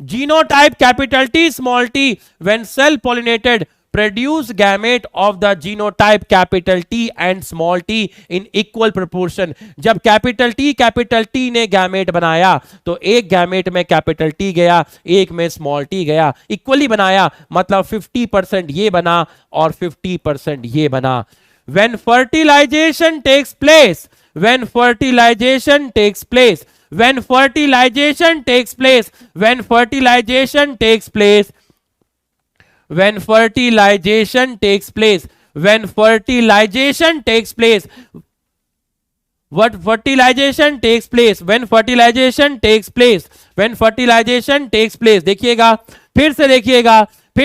genotype capital T small t when cell pollinated produce gamete of the genotype capital T and small t in equal proportion. जब capital T ने gamete बनाया तो एक गैमेट में कैपिटल T गया, एक में small t गया, इक्वली बनाया, मतलब 50% ये बना और 50% ये बना. When fertilization takes place, when fertilization takes place, when fertilization takes place, when fertilization takes place, when fertilization takes place, when fertilization takes place, what fertilization takes place, when fertilization takes place, when fertilization takes place. देखिएगा, फिर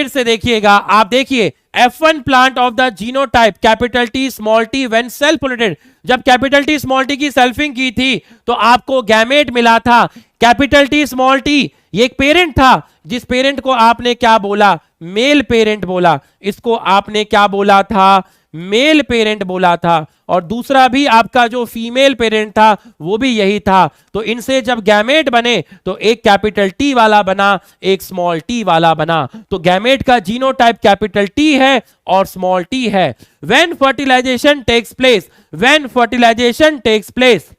से देखिएगा, आप देखिए F1 plant of the genotype capital T small t when self pollinated. जब capital T small t की selfing की थी तो आपको गैमेट मिला था. कैपिटल T स्मॉल t ये एक पेरेंट था, जिस पेरेंट को आपने क्या बोला, मेल पेरेंट बोला. इसको आपने क्या बोला था, मेल पेरेंट बोला था. और दूसरा भी आपका जो फीमेल पेरेंट था वो भी यही था. तो इनसे जब गैमेट बने तो एक कैपिटल T वाला बना, एक स्मॉल t वाला बना. तो गैमेट का जीनोटाइप कैपिटल T है और स्मॉल t है. When fertilization takes place, when fertilization takes place,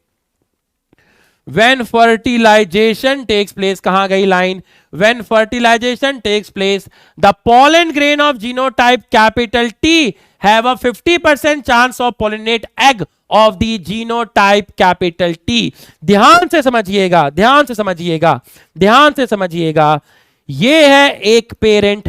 when fertilization takes place, कहां गई line, when fertilization takes place, the pollen grain of genotype capital T have a 50% chance of pollinate egg of the genotype capital T. ध्यान से समझिएगा, ध्यान से समझिएगा, ध्यान से समझिएगा. ये है एक पेरेंट,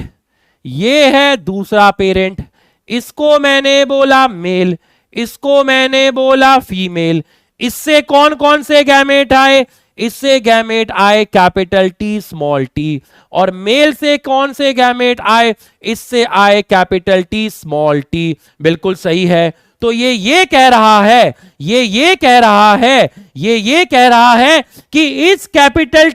ये है दूसरा पेरेंट, इसको मैंने बोला मेल, इसको मैंने बोला फीमेल। इससे कौन कौन से गैमेट आए? इससे गैमेट आए कैपिटल टी स्मॉल टी। और मेल से कौन से गैमेट आए? इससे आए कैपिटल टी स्मॉल टी। बिल्कुल सही है। तो ये कह रहा है, ये कह रहा है, ये कह रहा है कि इस कैपिटल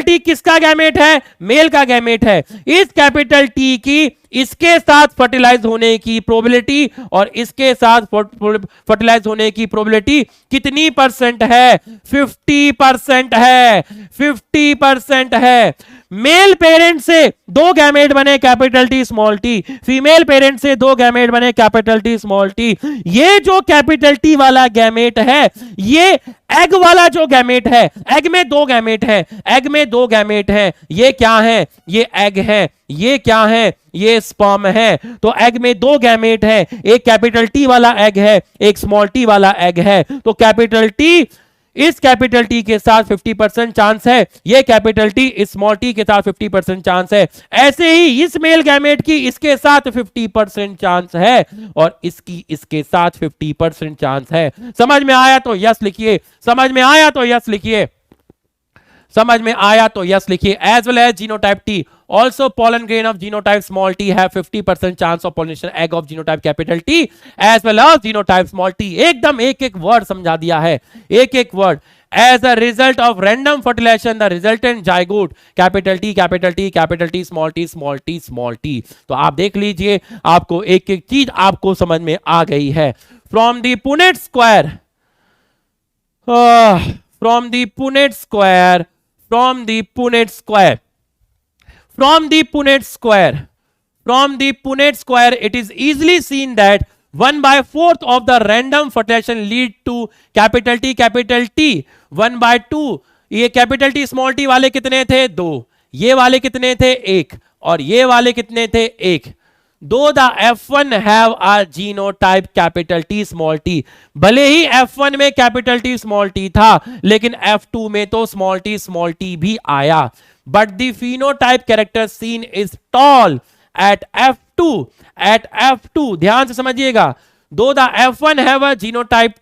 टी किसका गैमेट है? मेल का गैमेट है। इस कैपिटल टी की इसके साथ फर्टिलाइज होने की प्रोबेबिलिटी और इसके साथ फर्टिलाइज होने की प्रोबेबिलिटी कितनी परसेंट है? 50% है, 50% है। मेल पेरेंट से दो गैमेट बने capital T small T, female parent से दो गैमेट बने कैपिटल टी स्मॉल टी। ये जो कैपिटल टी वाला गैमेट है, ये एग वाला जो गैमेट है, एग में दो गैमेट है, एग में दो गैमेट है। ये क्या है? ये एग है। ये क्या है? ये स्पर्म है। तो एग में दो गैमेट है, एक कैपिटल टी वाला एग है, एक स्मॉल टी वाला एग है। तो कैपिटल टी इस कैपिटल टी के साथ 50% चांस है, ये कैपिटल टी इस स्मॉल टी के साथ 50% चांस है। ऐसे ही इस मेल गैमेट की इसके साथ 50% चांस है और इसकी इसके साथ 50% चांस है। समझ में आया तो यस लिखिए, समझ में आया तो यस लिखिए, समझ में आया तो यस लिखिए। As well as genotype T, also pollen grain of genotype small t have 50% chance of pollination egg of genotype capital T as well as genotype small t। एकदम एक एक वर्ड समझा दिया है, एक एक word. As a result of random fertilization, the resultant zygote capital T capital T capital T small t small t small t। तो आप देख लीजिए, आपको एक एक चीज आपको समझ में आ गई है। From the Punnett square, from the Punnett square, from the Punnett square, from the Punnett square, from the Punnett square, it is easily seen that 1/4 of the random fertilization lead to capital T capital T 1/2। ये capital T small T वाले कितने थे? दो। ये वाले कितने थे? एक। और ये वाले कितने थे? एक। दो the F1 have a genotype capital T small T. भले ही F1 में कैपिटल टी स्मॉल टी था, लेकिन F2 में तो स्मॉल टी भी आया। But the phenotype character seen is tall at F2, at F2। ध्यान से समझिएगा, दो the F1 have a genotype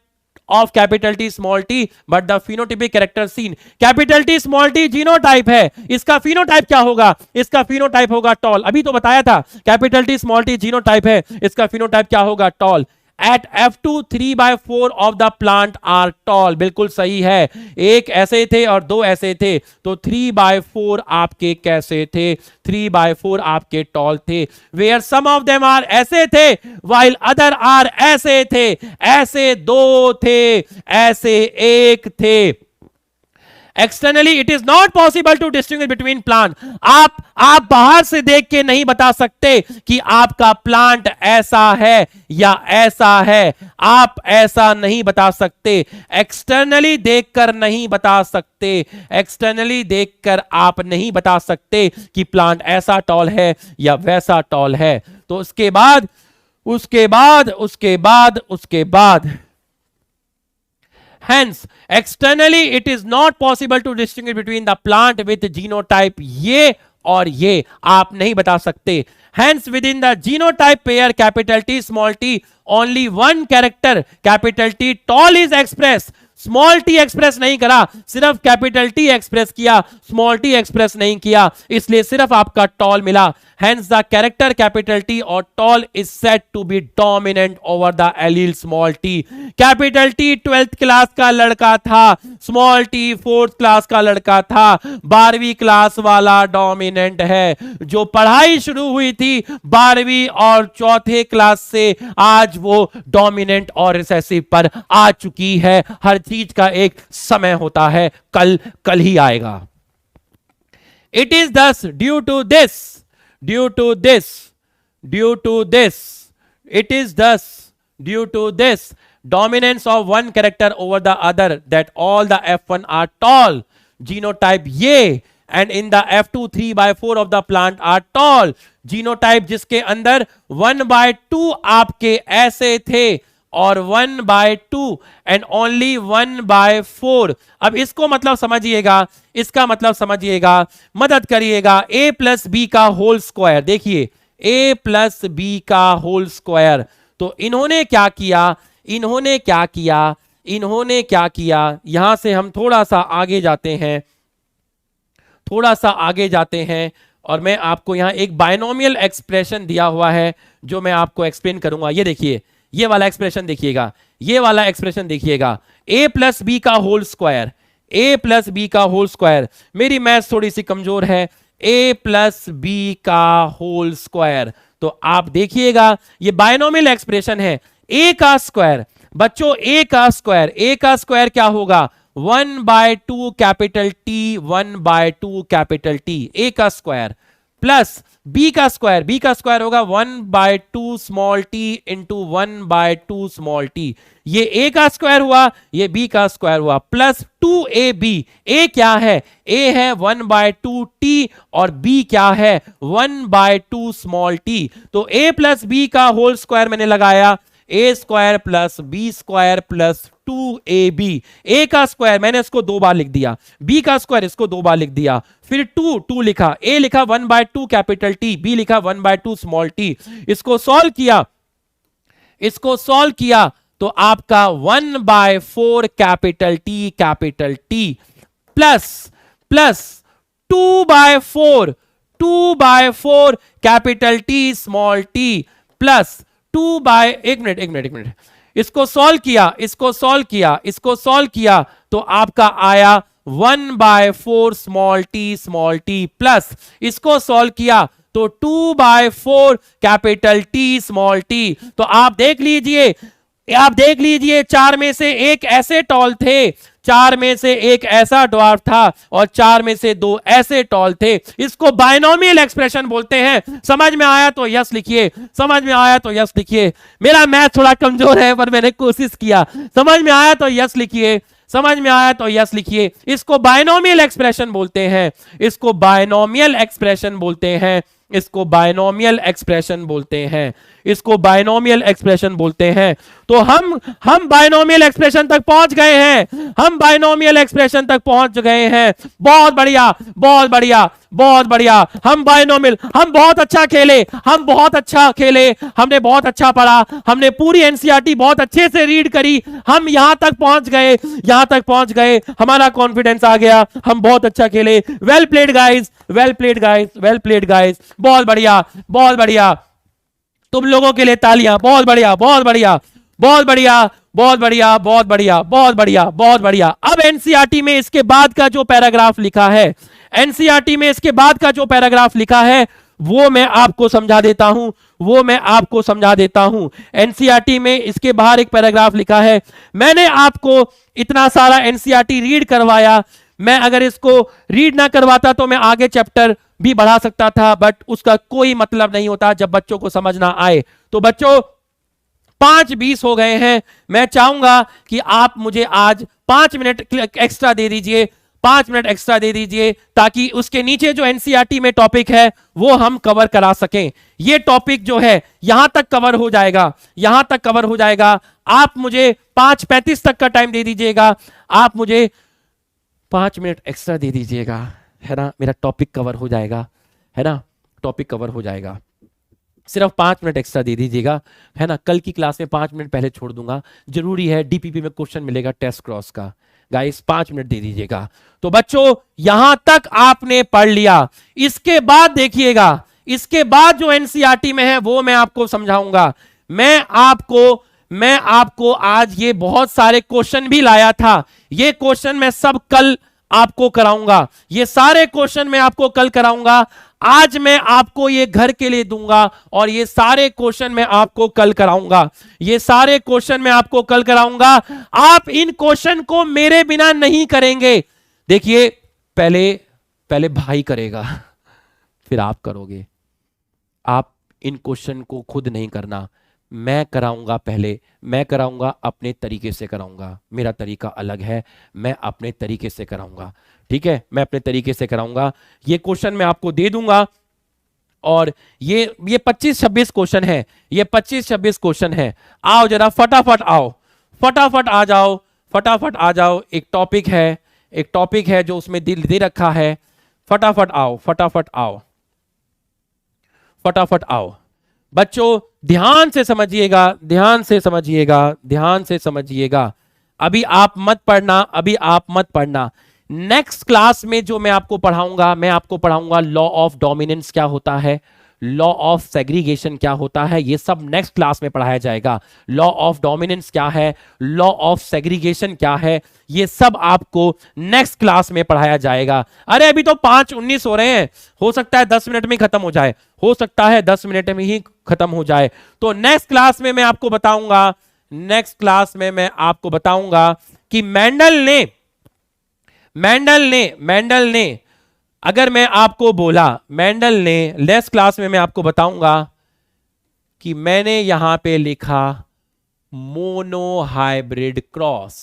of capital T small t but the phenotypic character seen, capital T small T genotype है, इसका phenotype क्या होगा? इसका phenotype होगा टॉल। अभी तो बताया था capital T small T genotype है, इसका फिनोटाइप क्या होगा? Toll. At F2 3/4 of the plant are tall। बिल्कुल सही है, एक ऐसे थे और दो ऐसे थे, तो 3/4 आपके कैसे थे? 3/4 आपके टॉल थे। Where some of them are ऐसे थे while other are ऐसे थे, ऐसे दो थे, ऐसे एक थे। Externally it is not possible to distinguish between plant. आप बाहर से देख के नहीं बता सकते कि आपका प्लांट ऐसा है या ऐसा है, आप ऐसा नहीं बता सकते। एक्सटर्नली देखकर नहीं बता सकते, एक्सटर्नली देखकर आप नहीं बता सकते कि प्लांट ऐसा टॉल है या वैसा टॉल है। तो उसके बाद Hence, externally it is not possible to distinguish between the plant with genotype ये और ये आप नहीं बता सकते। Hence, within the genotype pair capital T small t, only one character capital T tall is expressed। Small T express नहीं करा, सिर्फ कैपिटल टी एक्सप्रेस किया, स्मॉल टी एक्सप्रेस नहीं किया, इसलिए सिर्फ आपका टॉल मिला। Hence the character capital T or tall is said to be dominant over the allele small t। Capital T 12th class का लड़का था, स्मॉल t 4th क्लास का लड़का था, 12वीं क्लास वाला डोमिनेंट है। जो पढ़ाई शुरू हुई थी 12वीं और चौथे क्लास से, आज वो डोमिनेंट और रिसेसिव पर आ चुकी है। हर चीज का एक समय होता है, कल ही आएगा। It is thus due to this, it is thus due to this dominance of one character over the other that all the F1 are tall genotype ये, and in the F2 3/4 of the plant are tall genotype जिसके अंदर 1/2 आपके ऐसे थे और 1/2 and only 1/4। अब इसको मतलब समझिएगा, इसका मतलब समझिएगा, मदद करिएगा। a प्लस बी का होल स्क्वायर, देखिए a प्लस बी का होल स्क्वायर। तो इन्होंने क्या किया, इन्होंने क्या किया, इन्होंने क्या किया, यहां से हम थोड़ा सा आगे जाते हैं, थोड़ा सा आगे जाते हैं और मैं आपको यहां एक बायनोमियल एक्सप्रेशन दिया हुआ है जो मैं आपको एक्सप्लेन करूंगा। ये देखिए, ये वाला एक्सप्रेशन देखिएगा, ये वाला एक्सप्रेशन देखिएगा, a प्लस बी का whole square, a plus B का होल स्क्वायर। मेरी मैथ्स थोड़ी सी कमजोर है, a प्लस बी का होल स्क्वायर। तो आप देखिएगा ये बायनोमियल एक्सप्रेशन है, a का स्क्वायर, बच्चों a का स्क्वायर, a का स्क्वायर क्या होगा, 1/2 capital T, 1/2 capital T, a का स्क्वायर, प्लस b का स्क्वायर, b का स्क्वायर होगा 1/2 small t into 1/2 small t। ये a का स्क्वायर हुआ, ये b का स्क्वायर हुआ, प्लस 2ab। a क्या है, a है 1/2 t और b क्या है 1/2 स्मॉल t। तो a प्लस b का होल स्क्वायर मैंने लगाया, a square plus b square plus 2ab। a का स्क्वायर मैंने इसको 2 बार लिख दिया, b का स्क्वायर इसको 2 बार लिख दिया, फिर 2 लिखा, a लिखा 1/2 कैपिटल T, b लिखा 1/2 स्मॉल t। इसको सॉल्व किया, इसको सॉल्व किया तो आपका 1/4 capital T plus 2/4 capital T small t plus 1 minute, इसको सॉल्व किया, इसको सॉल्व किया तो आपका आया 1/4 स्मॉल t प्लस इसको सॉल्व किया तो 2/4 कैपिटल T स्मॉल t। तो आप देख लीजिए 4 में से एक ऐसे टॉल थे, 4 में से एक ऐसा ड्वार्फ था और 4 में से 2 ऐसे टॉल थे। इसको बायनोमियल एक्सप्रेशन बोलते हैं। समझ में आया तो यस लिखिए, समझ में आया तो यस लिखिए। मेरा मैथ थोड़ा कमजोर है पर मैंने कोशिश किया। समझ में आया तो यस लिखिए, समझ में आया तो यस लिखिए। इसको बायनोमियल एक्सप्रेशन बोलते हैं, इसको बायनोमियल एक्सप्रेशन बोलते हैं, इसको बायनोमियल एक्सप्रेशन बोलते हैं, इसको बायनोमियल एक्सप्रेशन बोलते हैं। तो हम बायनोमियल एक्सप्रेशन तक पहुंच गए हैं, हम बायनोमियल एक्सप्रेशन तक पहुंच गए हैं। बहुत बढ़िया, बहुत बढ़िया, बहुत बढ़िया। हम बायनोमियल, हम बहुत अच्छा खेले, हम बहुत अच्छा खेले, हमने बहुत अच्छा पढ़ा, हमने पूरी एनसीईआरटी बहुत अच्छे से रीड करी, हम यहां तक पहुंच गए, यहां तक पहुंच गए, हमारा कॉन्फिडेंस आ गया, हम बहुत अच्छा खेले। Well played guys, well played guys, well played guys. बहुत बढ़िया, बहुत बढ़िया, तुम लोगों के लिए तालियां। बहुत बढ़िया, बहुत बढ़िया, बहुत बढ़िया, बहुत बढ़िया, बहुत बढ़िया, बहुत बढ़िया, बहुत बढ़िया। अब एनसीईआरटी में इसके बाद का जो पैराग्राफ लिखा है, एनसीईआरटी में इसके बाद का जो पैराग्राफ लिखा है वो मैं आपको समझा देता हूं, वो मैं आपको समझा देता हूं। एनसीईआरटी में इसके बाहर एक पैराग्राफ लिखा है। मैंने आपको इतना सारा एनसीईआरटी रीड करवाया, मैं अगर इसको रीड ना करवाता तो मैं आगे चैप्टर भी बढ़ा सकता था, बट उसका कोई मतलब नहीं होता जब बच्चों को समझ ना आए। तो बच्चों 5:20 हो गए हैं, मैं चाहूंगा कि आप मुझे आज 5 मिनट एक्स्ट्रा दे दीजिए, 5 मिनट एक्स्ट्रा दे दीजिए, ताकि उसके नीचे जो एनसीईआरटी में टॉपिक है वो हम कवर करा सकें। ये टॉपिक जो है यहां तक कवर हो जाएगा, यहां तक कवर हो जाएगा। आप मुझे 5:35 तक का टाइम दे दीजिएगा, आप मुझे 5 मिनट एक्स्ट्रा दे दीजिएगा, है ना, मेरा टॉपिक कवर हो जाएगा, है ना, टॉपिक कवर हो जाएगा। सिर्फ 5 मिनट एक्स्ट्रा दे दीजिएगा, है ना। कल की क्लास में 5 मिनट पहले छोड़ दूंगा, जरूरी है, डीपीपी में क्वेश्चन मिलेगा टेस्ट क्रॉस का। गाइस 5 मिनट दे दीजिएगा। तो बच्चों यहां तक आपने पढ़ लिया, इसके बाद देखिएगा, इसके बाद जो एनसीईआरटी में है वो मैं आपको समझाऊंगा। मैं आपको आज ये बहुत सारे क्वेश्चन भी लाया था, ये क्वेश्चन मैं सब कल आपको कराऊंगा, ये सारे क्वेश्चन मैं आपको कल कराऊंगा। आज मैं आपको ये घर के लिए दूंगा और ये सारे क्वेश्चन मैं आपको कल कराऊंगा, ये सारे क्वेश्चन मैं आपको कल कराऊंगा। आप इन क्वेश्चन को मेरे बिना नहीं करेंगे। देखिए पहले भाई करेगा, फिर आप करोगे। आप इन क्वेश्चन को खुद नहीं करना, मैं कराऊंगा, पहले मैं कराऊंगा, अपने तरीके से कराऊंगा। मेरा तरीका अलग है, मैं अपने तरीके से कराऊंगा, ठीक है, मैं अपने तरीके से कराऊंगा। ये क्वेश्चन मैं आपको दे दूंगा और ये 25-26 क्वेश्चन है, ये 25-26 क्वेश्चन है। आओ जरा फटाफट आओ, फटाफट आ जाओ, फटाफट आ जाओ। एक टॉपिक है, एक टॉपिक है जो उसमें दे रखा है। फटाफट आओ, फटाफट आओ, फटाफट आओ। बच्चों ध्यान से समझिएगा, ध्यान से समझिएगा, ध्यान से समझिएगा। अभी आप मत पढ़ना, अभी आप मत पढ़ना। नेक्स्ट क्लास में जो मैं आपको पढ़ाऊंगा, मैं आपको पढ़ाऊंगा लॉ ऑफ डोमिनेंस क्या होता है, लॉ ऑफ सेग्रीगेशन क्या होता है, ये सब नेक्स्ट क्लास में पढ़ाया जाएगा। लॉ ऑफ डोमिनेंस क्या है, लॉ ऑफ सेग्रीगेशन क्या है, ये सब आपको नेक्स्ट क्लास में पढ़ाया जाएगा। अरे अभी तो 5:19 हो रहे हैं, हो सकता है 10 मिनट में खत्म हो जाए, हो सकता है 10 मिनट में ही खत्म हो जाए। तो नेक्स्ट क्लास में मैं आपको बताऊंगा, नेक्स्ट क्लास में मैं आपको बताऊंगा कि मेंडल ने अगर मैं आपको बोला, मेंडल ने, नेक्स्ट क्लास में मैं आपको बताऊंगा कि मैंने यहां पे लिखा मोनोहाइब्रिड क्रॉस,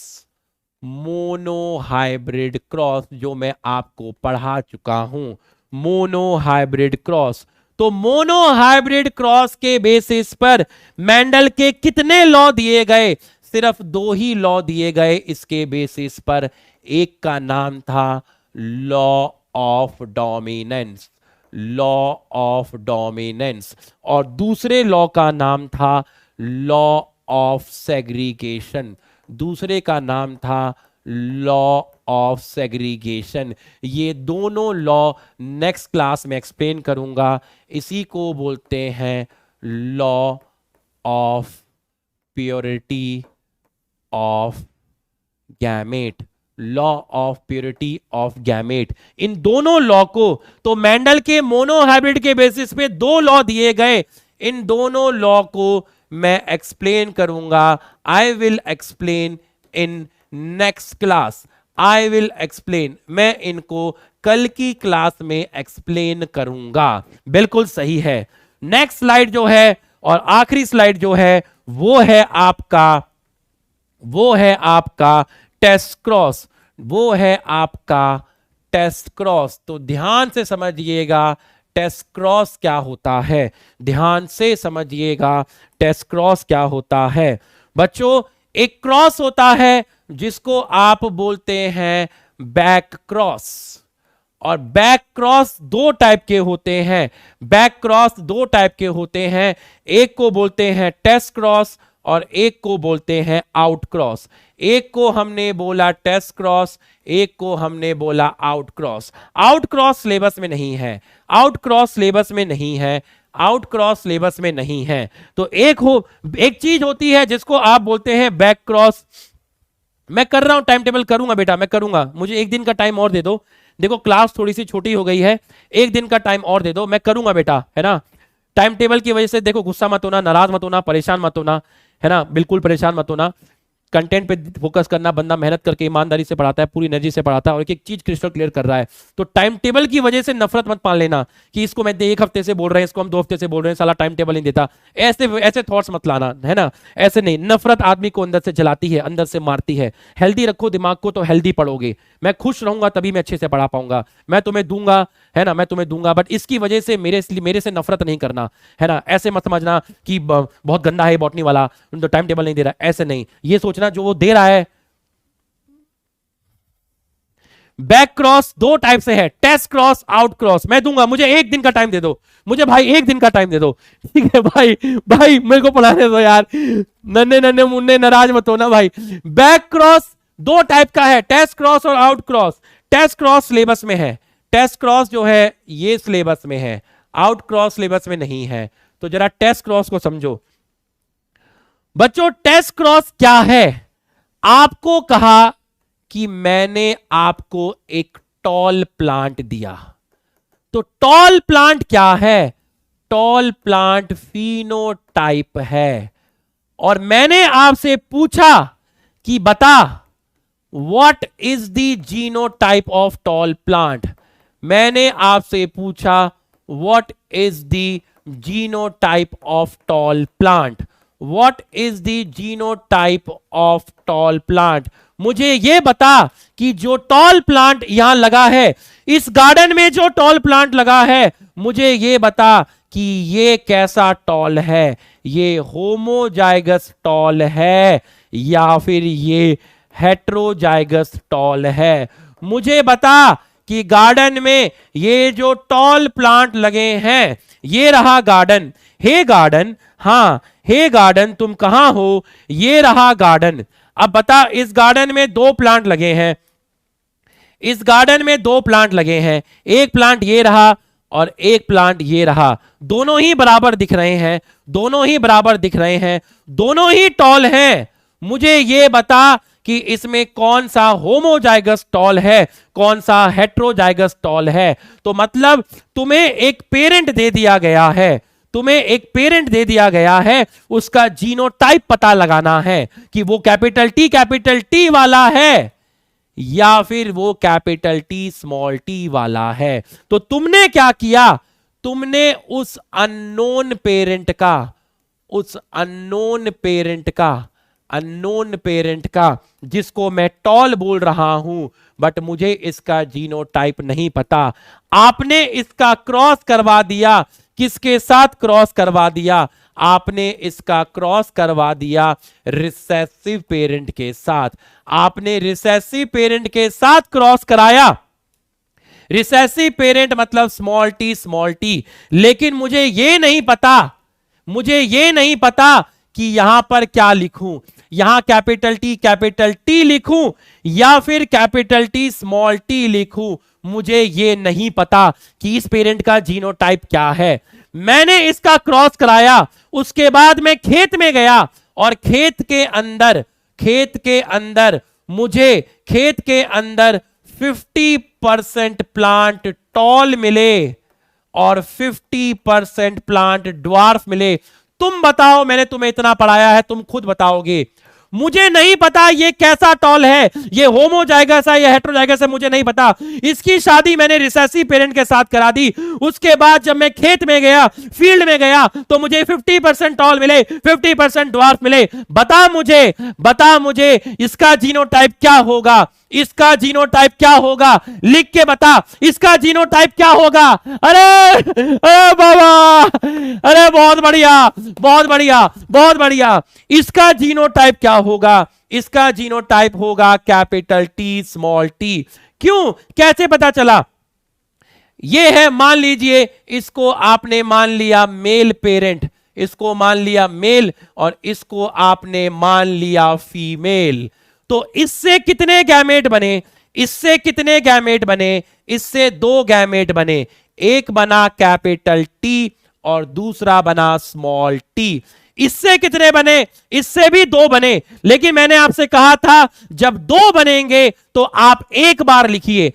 मोनोहाइब्रिड क्रॉस जो मैं आपको पढ़ा चुका हूं, मोनोहाइब्रिड क्रॉस। तो मोनोहाइब्रिड क्रॉस के बेसिस पर मेंडल के कितने लॉ दिए गए, सिर्फ 2 ही लॉ दिए गए इसके बेसिस पर। एक का नाम था law of dominance, law of dominance, और दूसरे लॉ का नाम था लॉ ऑफ सेग्रीगेशन, दूसरे का नाम था लॉ ऑफ सेग्रीगेशन। ये दोनों लॉ नेक्स्ट क्लास में एक्सप्लेन करूंगा। इसी को बोलते हैं law of purity of gamete, law of purity of gamete. इन दोनों लॉ को, तो मेंडल के मोनोहाइब्रिड के बेसिस पे 2 लॉ दिए गए, इन दोनों लॉ को मैं एक्सप्लेन करूंगा। I will explain in next class, I will explain, मैं इनको कल की क्लास में एक्सप्लेन करूंगा। बिल्कुल सही है। नेक्स्ट स्लाइड जो है और आखिरी स्लाइड जो है वो है आपका टेस्ट क्रॉस, वो है आपका टेस्ट क्रॉस। तो ध्यान से समझिएगा टेस्ट क्रॉस क्या होता है, ध्यान से समझिएगा टेस्ट क्रॉस क्या होता है। बच्चों एक क्रॉस होता है जिसको आप बोलते हैं बैक क्रॉस, और बैक क्रॉस 2 टाइप के होते हैं, बैक क्रॉस 2 टाइप के होते हैं। एक को बोलते हैं टेस्ट क्रॉस और एक को बोलते हैं आउट क्रॉस। एक को हमने बोला टेस्ट क्रॉस, एक को हमने बोला out cross. Out cross syllabus में नहीं है, आउट क्रॉस सिलेबस में नहीं है, आउट क्रॉस सिलेबस में नहीं है। तो एक चीज होती है जिसको आप बोलते हैं बैक क्रॉस। मैं कर रहा हूं, टाइम टेबल करूंगा बेटा, मैं करूंगा, मुझे 1 दिन का टाइम और दे दो। देखो क्लास थोड़ी सी छोटी हो गई है, 1 दिन का टाइम और दे दो, मैं करूंगा बेटा, है ना। टाइम टेबल की वजह से देखो गुस्सा मत होना, नाराज मत होना, परेशान मत होना, है ना, बिल्कुल परेशान मत होना। कंटेंट पे फोकस करना, बंदा मेहनत करके ईमानदारी से पढ़ाता है, पूरी एनर्जी से पढ़ाता है और एक चीज क्रिस्टल क्लियर कर रहा है। तो टाइम टेबल की वजह से नफरत मत पाल लेना कि इसको मैं 1 हफ्ते से बोल रहे हैं, इसको हम 2 हफ्ते से बोल रहे हैं, साला टाइम टेबल नहीं देता। ऐसे थॉट्स मत लाना, है ना, ऐसे नहीं। नफरत आदमी को अंदर से जलाती है, अंदर से मारती है। हेल्दी रखो दिमाग को तो हेल्दी पढ़ोगे। मैं खुश रहूंगा तभी मैं अच्छे से पढ़ा पाऊंगा। मैं तुम्हें दूंगा, है ना, मैं तुम्हें दूंगा, बट इसकी वजह से मेरे से नफरत नहीं करना, है ना। ऐसे मत समझना कि बहुत गंदा है बॉटनी वाला, तो टाइम टेबल नहीं दे रहा, ऐसे नहीं। ये सोचना जो वो दे रहा है। बैक क्रॉस 2 टाइप से है, टेस्ट क्रॉस, आउट क्रॉस। मैं दूंगा, मुझे 1 दिन का टाइम दे दो, मुझे भाई 1 दिन का टाइम दे दो, ठीक है भाई, भाई मेरे को पढ़ाने दो यार, नन्हे नन्हे मुन्ने नाराज मत होना भाई। बैक क्रॉस 2 टाइप का है, टेस्ट क्रॉस और out cross. Test cross syllabus में है, टेस्ट क्रॉस जो है ये सिलेबस में है, आउट क्रॉस सिलेबस में नहीं है। तो जरा टेस्ट क्रॉस को समझो बच्चों। टेस्ट क्रॉस क्या है? आपको कहा कि मैंने आपको एक टॉल प्लांट दिया, तो टॉल प्लांट क्या है? टॉल प्लांट फिनोटाइप है, और मैंने आपसे पूछा कि बता what is the genotype of tall plant. मैंने आपसे पूछा what is the genotype of tall plant, what is the genotype of tall plant. मुझे यह बता कि जो टॉल प्लांट यहां लगा है, इस गार्डन में जो टॉल प्लांट लगा है, मुझे ये बता कि ये कैसा टॉल है, ये होमोजाइगस टॉल है या फिर ये हेट्रोजाइगस टॉल है। मुझे बता कि गार्डन में ये जो टॉल प्लांट लगे हैं, ये रहा गार्डन। हे गार्डन, हां हे गार्डन तुम कहां हो, ये रहा गार्डन। अब बता, इस गार्डन में दो प्लांट लगे हैं, इस गार्डन में दो प्लांट लगे हैं, एक प्लांट ये रहा और एक प्लांट ये रहा। दोनों ही बराबर दिख रहे हैं, दोनों ही बराबर दिख रहे हैं, दोनों ही टॉल हैं। मुझे ये बता कि इसमें कौन सा होमोजाइगस टॉल है, कौन सा हेट्रोजाइगस टॉल है। तो मतलब तुम्हें एक पेरेंट दे दिया गया है, तुम्हें एक पेरेंट दे दिया गया है, उसका जीनोटाइप पता लगाना है कि वो कैपिटल टी वाला है या फिर वो कैपिटल टी स्मॉल टी वाला है। तो तुमने क्या किया, तुमने उस अननोन पेरेंट का, उस अननोन पेरेंट का जिसको मैं टॉल बोल रहा हूं बट मुझे इसका जीनोटाइप नहीं पता, आपने इसका क्रॉस करवा दिया। किसके साथ क्रॉस करवा दिया? आपने इसका क्रॉस करवा दिया रिसेसिव पेरेंट के साथ। आपने रिसेसिव पेरेंट के साथ क्रॉस कराया, रिसेसिव पेरेंट मतलब स्मॉल टी। लेकिन मुझे ये नहीं पता कि यहां पर क्या लिखूं, यहां कैपिटल टी लिखूं या फिर कैपिटल टी स्मॉल टी लिखूं। मुझे ये नहीं पता कि इस पेरेंट का जीनोटाइप क्या है। मैंने इसका क्रॉस कराया, उसके बाद मैं खेत में गया और खेत के अंदर मुझे 50% प्लांट टॉल मिले और 50% प्लांट ड्वार्फ मिले। तुम बताओ, मैंने तुम्हें इतना पढ़ाया है, तुम खुद बताओगे। मुझे नहीं पता ये कैसा टॉल है, ये होमोजाइगस है या हेट्रोजाइगस है, मुझे नहीं पता। इसकी शादी मैंने रिसेसिव पेरेंट के साथ करा दी। उसके बाद जब मैं खेत में गया, फील्ड में गया, तो मुझे 50% टॉल मिले, 50% ड्वार्फ मिले। बता मुझे इसका जीनोटाइप क्या होगा, इसका जीनोटाइप क्या होगा, लिख के बता इसका जीनोटाइप क्या होगा। अरे बाबा, अरे बहुत बढ़िया। इसका जीनोटाइप क्या होगा? इसका जीनोटाइप होगा कैपिटल टी स्मॉल टी। क्यों, कैसे पता चला? ये है, मान लीजिए इसको आपने मान लिया मेल पेरेंट, इसको मान लिया मेल और इसको आपने मान लिया फीमेल। तो इससे कितने गैमेट बने? इससे दो गैमेट बने, एक बना कैपिटल टी और दूसरा बना स्मॉल टी। इससे कितने बने? इससे भी दो बने। लेकिन मैंने आपसे कहा था जब दो बनेंगे तो आप एक बार लिखिए,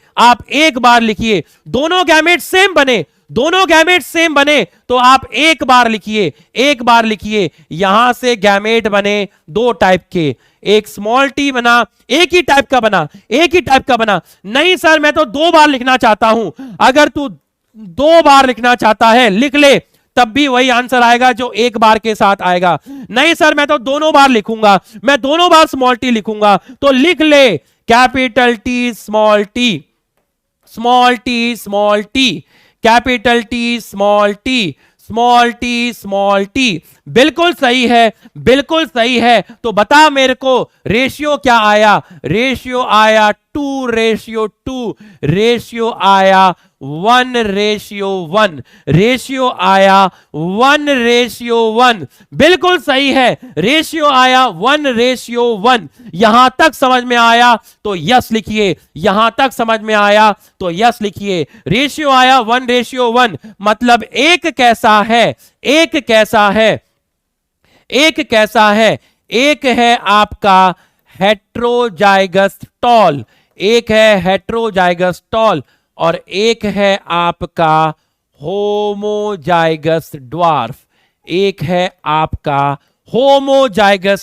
दोनों गैमेट सेम बने तो आप एक बार लिखिए। यहां से गैमेट बने दो टाइप के, एक स्मॉल टी बना, एक ही टाइप का बना। नहीं सर, मैं तो दो बार लिखना चाहता हूं। अगर तू दो बार लिखना चाहता है लिख ले, तब भी वही आंसर आएगा जो एक बार के साथ आएगा। नहीं सर, मैं तो दोनों बार लिखूंगा, मैं दोनों बार स्मॉल टी लिखूंगा। तो लिख ले capital T small T, capital T small T. बिल्कुल सही है। तो बता मेरे को रेशियो क्या आया? रेशियो आया 2:2, रेशियो आया 1:1, रेशियो आया 1:1। बिल्कुल सही है, रेशियो आया 1:1। यहां तक समझ में आया तो यस लिखिए, रेशियो आया 1:1 मतलब एक कैसा है? एक है आपका हेट्रोजाइगस टॉल, और एक है आपका होमोजाइगस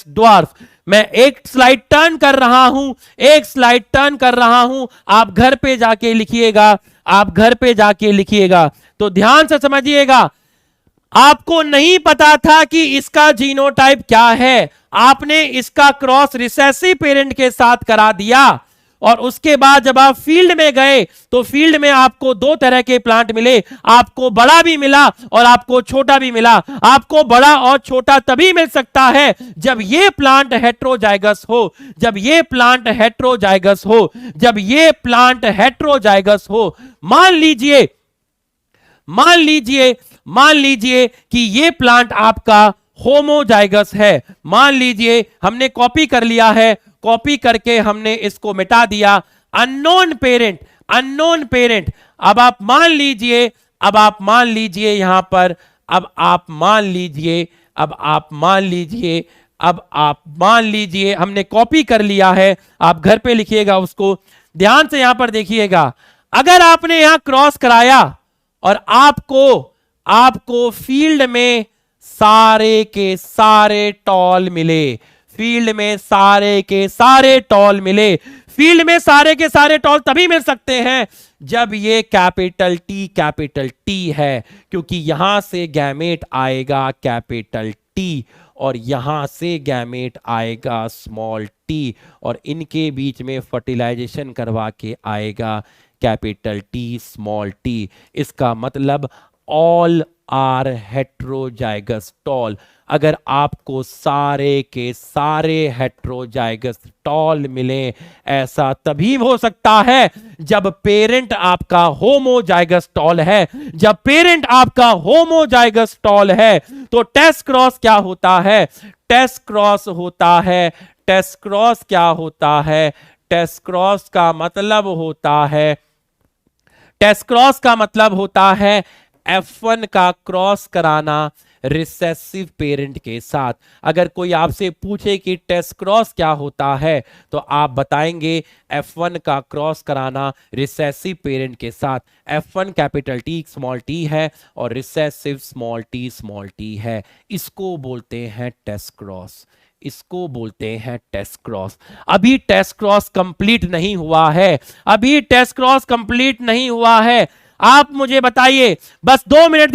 ड्वार्फ। मैं एक स्लाइड टर्न कर रहा हूं, आप घर पे जाके लिखिएगा। तो ध्यान से समझिएगा, आपको नहीं पता था कि इसका जीनोटाइप क्या है, आपने इसका क्रॉस रिसेसिव पेरेंट के साथ करा दिया और उसके बाद जब आप फील्ड में गए तो फील्ड में आपको दो तरह के प्लांट मिले, आपको बड़ा भी मिला और आपको छोटा भी मिला। आपको बड़ा और छोटा तभी मिल सकता है जब ये प्लांट हेट्रोजाइगस हो, जब ये प्लांट हेट्रोजाइगस हो, जब ये प्लांट हेट्रोजाइगस हो। मान लीजिए कि ये प्लांट आपका होमोजाइगस है। मान लीजिए हमने कॉपी कर लिया है, कॉपी करके हमने इसको मिटा दिया। Unknown parent. अब आप मान लीजिए यहां पर, अब आप मान लीजिए हमने कॉपी कर लिया है। आप घर पे लिखिएगा उसको, ध्यान से यहां पर देखिएगा। अगर आपने यहां क्रॉस कराया और आपको फील्ड में सारे के सारे टॉल मिले, फील्ड में सारे के सारे टॉल तभी मिल सकते हैं जब ये कैपिटल टी है, क्योंकि यहां से गैमेट आएगा कैपिटल टी और यहां से गैमेट आएगा स्मॉल टी, और इनके बीच में फर्टिलाइजेशन करवा के आएगा कैपिटल टी स्मॉल टी। इसका मतलब ऑल आर हेट्रोजाइगस टॉल। अगर आपको सारे के सारे हेट्रोजाइगस टॉल मिले, ऐसा तभी हो सकता है जब पेरेंट आपका होमोजाइगस टॉल है। जब पेरेंट आपका होमोजाइगस टॉल है तो टेस्ट क्रॉस क्या होता है? टेस्ट क्रॉस क्या होता है? टेस्ट क्रॉस का मतलब होता है F1 का क्रॉस कराना रिसेसिव पेरेंट के साथ। अगर कोई आपसे पूछे कि टेस्ट क्रॉस क्या होता है तो आप बताएंगे F1 का क्रॉस कराना रिसेसिव पेरेंट के साथ। F1 capital T small T है और रिसेसिव स्मॉल टी है। इसको बोलते हैं टेस्ट क्रॉस। अभी टेस्ट क्रॉस कंप्लीट नहीं हुआ है। आप मुझे बताइए, बस 2 मिनट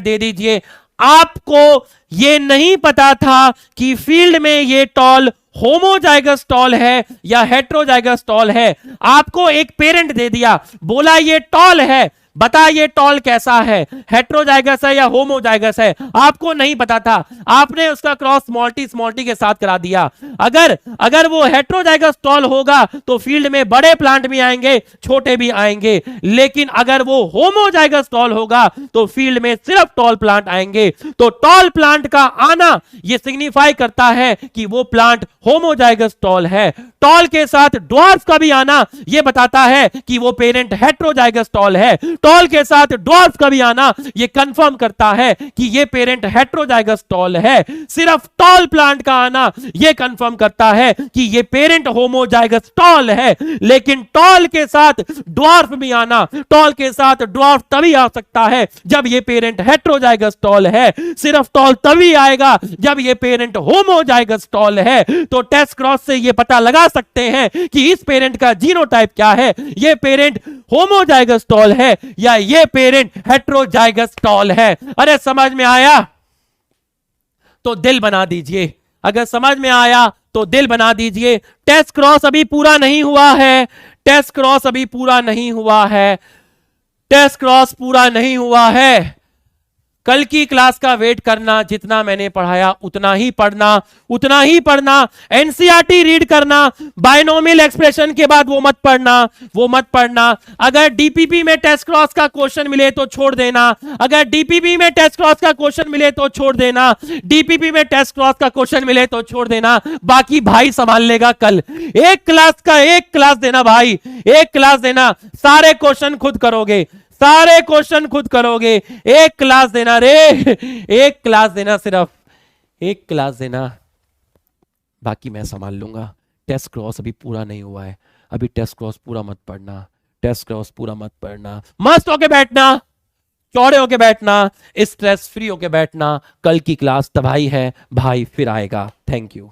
दे दीजिए। आपको ये नहीं पता था कि फील्ड में ये टॉल होमोजाइगस टॉल है या हेट्रोजाइगस टॉल है। आपको एक पेरेंट दे दिया, बोला ये टॉल है, बता ये टॉल कैसा है, हेट्रोजाइगस है या होमोजाइगस है। आपको नहीं पता था, आपने उसका क्रॉस स्मॉल टी के साथ करा दिया। अगर वो हेट्रोजाइगस टॉल होगा तो फील्ड में बड़े प्लांट भी आएंगे, छोटे भी आएंगे, लेकिन अगर वो होमोजाइगस टॉल होगा तो फील्ड में सिर्फ टॉल प्लांट आएंगे। तो टॉल प्लांट का आना ये सिग्निफाई करता है कि वो प्लांट होमोजाइगस टॉल है। टॉल के साथ ड्वार्फ का भी आना ये बताता है कि वो पेरेंट हेट्रोजाइगस टॉल है। टॉल के साथ ड्वार्फ का भी आना ये कंफर्म करता है कि ये पेरेंट हेट्रोजाइगस टॉल है। सिर्फ टॉल प्लांट का आना ये कंफर्म करता है कि ये पेरेंट होमोजाइगस टॉल है। लेकिन टॉल के साथ ड्वार्फ भी आना, टॉल के साथ ड्वार्फ तभी आ सकता है जब ये पेरेंट हेट्रोजाइगस टॉल है। सिर्फ टॉल तभी आएगा जब ये पेरेंट होमोजाइगस टॉल है। तो टेस्ट क्रॉस से ये पता लगा सकते हैं कि इस पेरेंट का जीनोटाइप क्या है, ये पेरेंट होमोजाइगस टॉल है या ये पेरेंट हेट्रोजाइगस टॉल है। अरे समझ में आया तो दिल बना दीजिए, अगर समझ में आया तो दिल बना दीजिए। टेस्ट क्रॉस अभी पूरा नहीं हुआ है। कल की क्लास का वेट करना, जितना मैंने पढ़ाया उतना ही पढ़ना। एनसीईआरटी रीड करना, बायनोमियल एक्सप्रेशन के बाद वो मत पढ़ना। अगर डीपीपी में टेस्ट क्रॉस का क्वेश्चन मिले तो छोड़ देना, बाकी भाई संभाल लेगा। कल एक क्लास देना भाई, सारे क्वेश्चन खुद करोगे, एक क्लास देना सिर्फ एक क्लास देना, बाकी मैं संभाल लूंगा। टेस्ट क्रॉस अभी पूरा नहीं हुआ है, अभी टेस्ट क्रॉस पूरा मत पढ़ना, मस्त होके बैठना, चौड़े होके बैठना, स्ट्रेस फ्री होके बैठना। कल की क्लास तबाही है भाई, फिर आएगा। Thank you.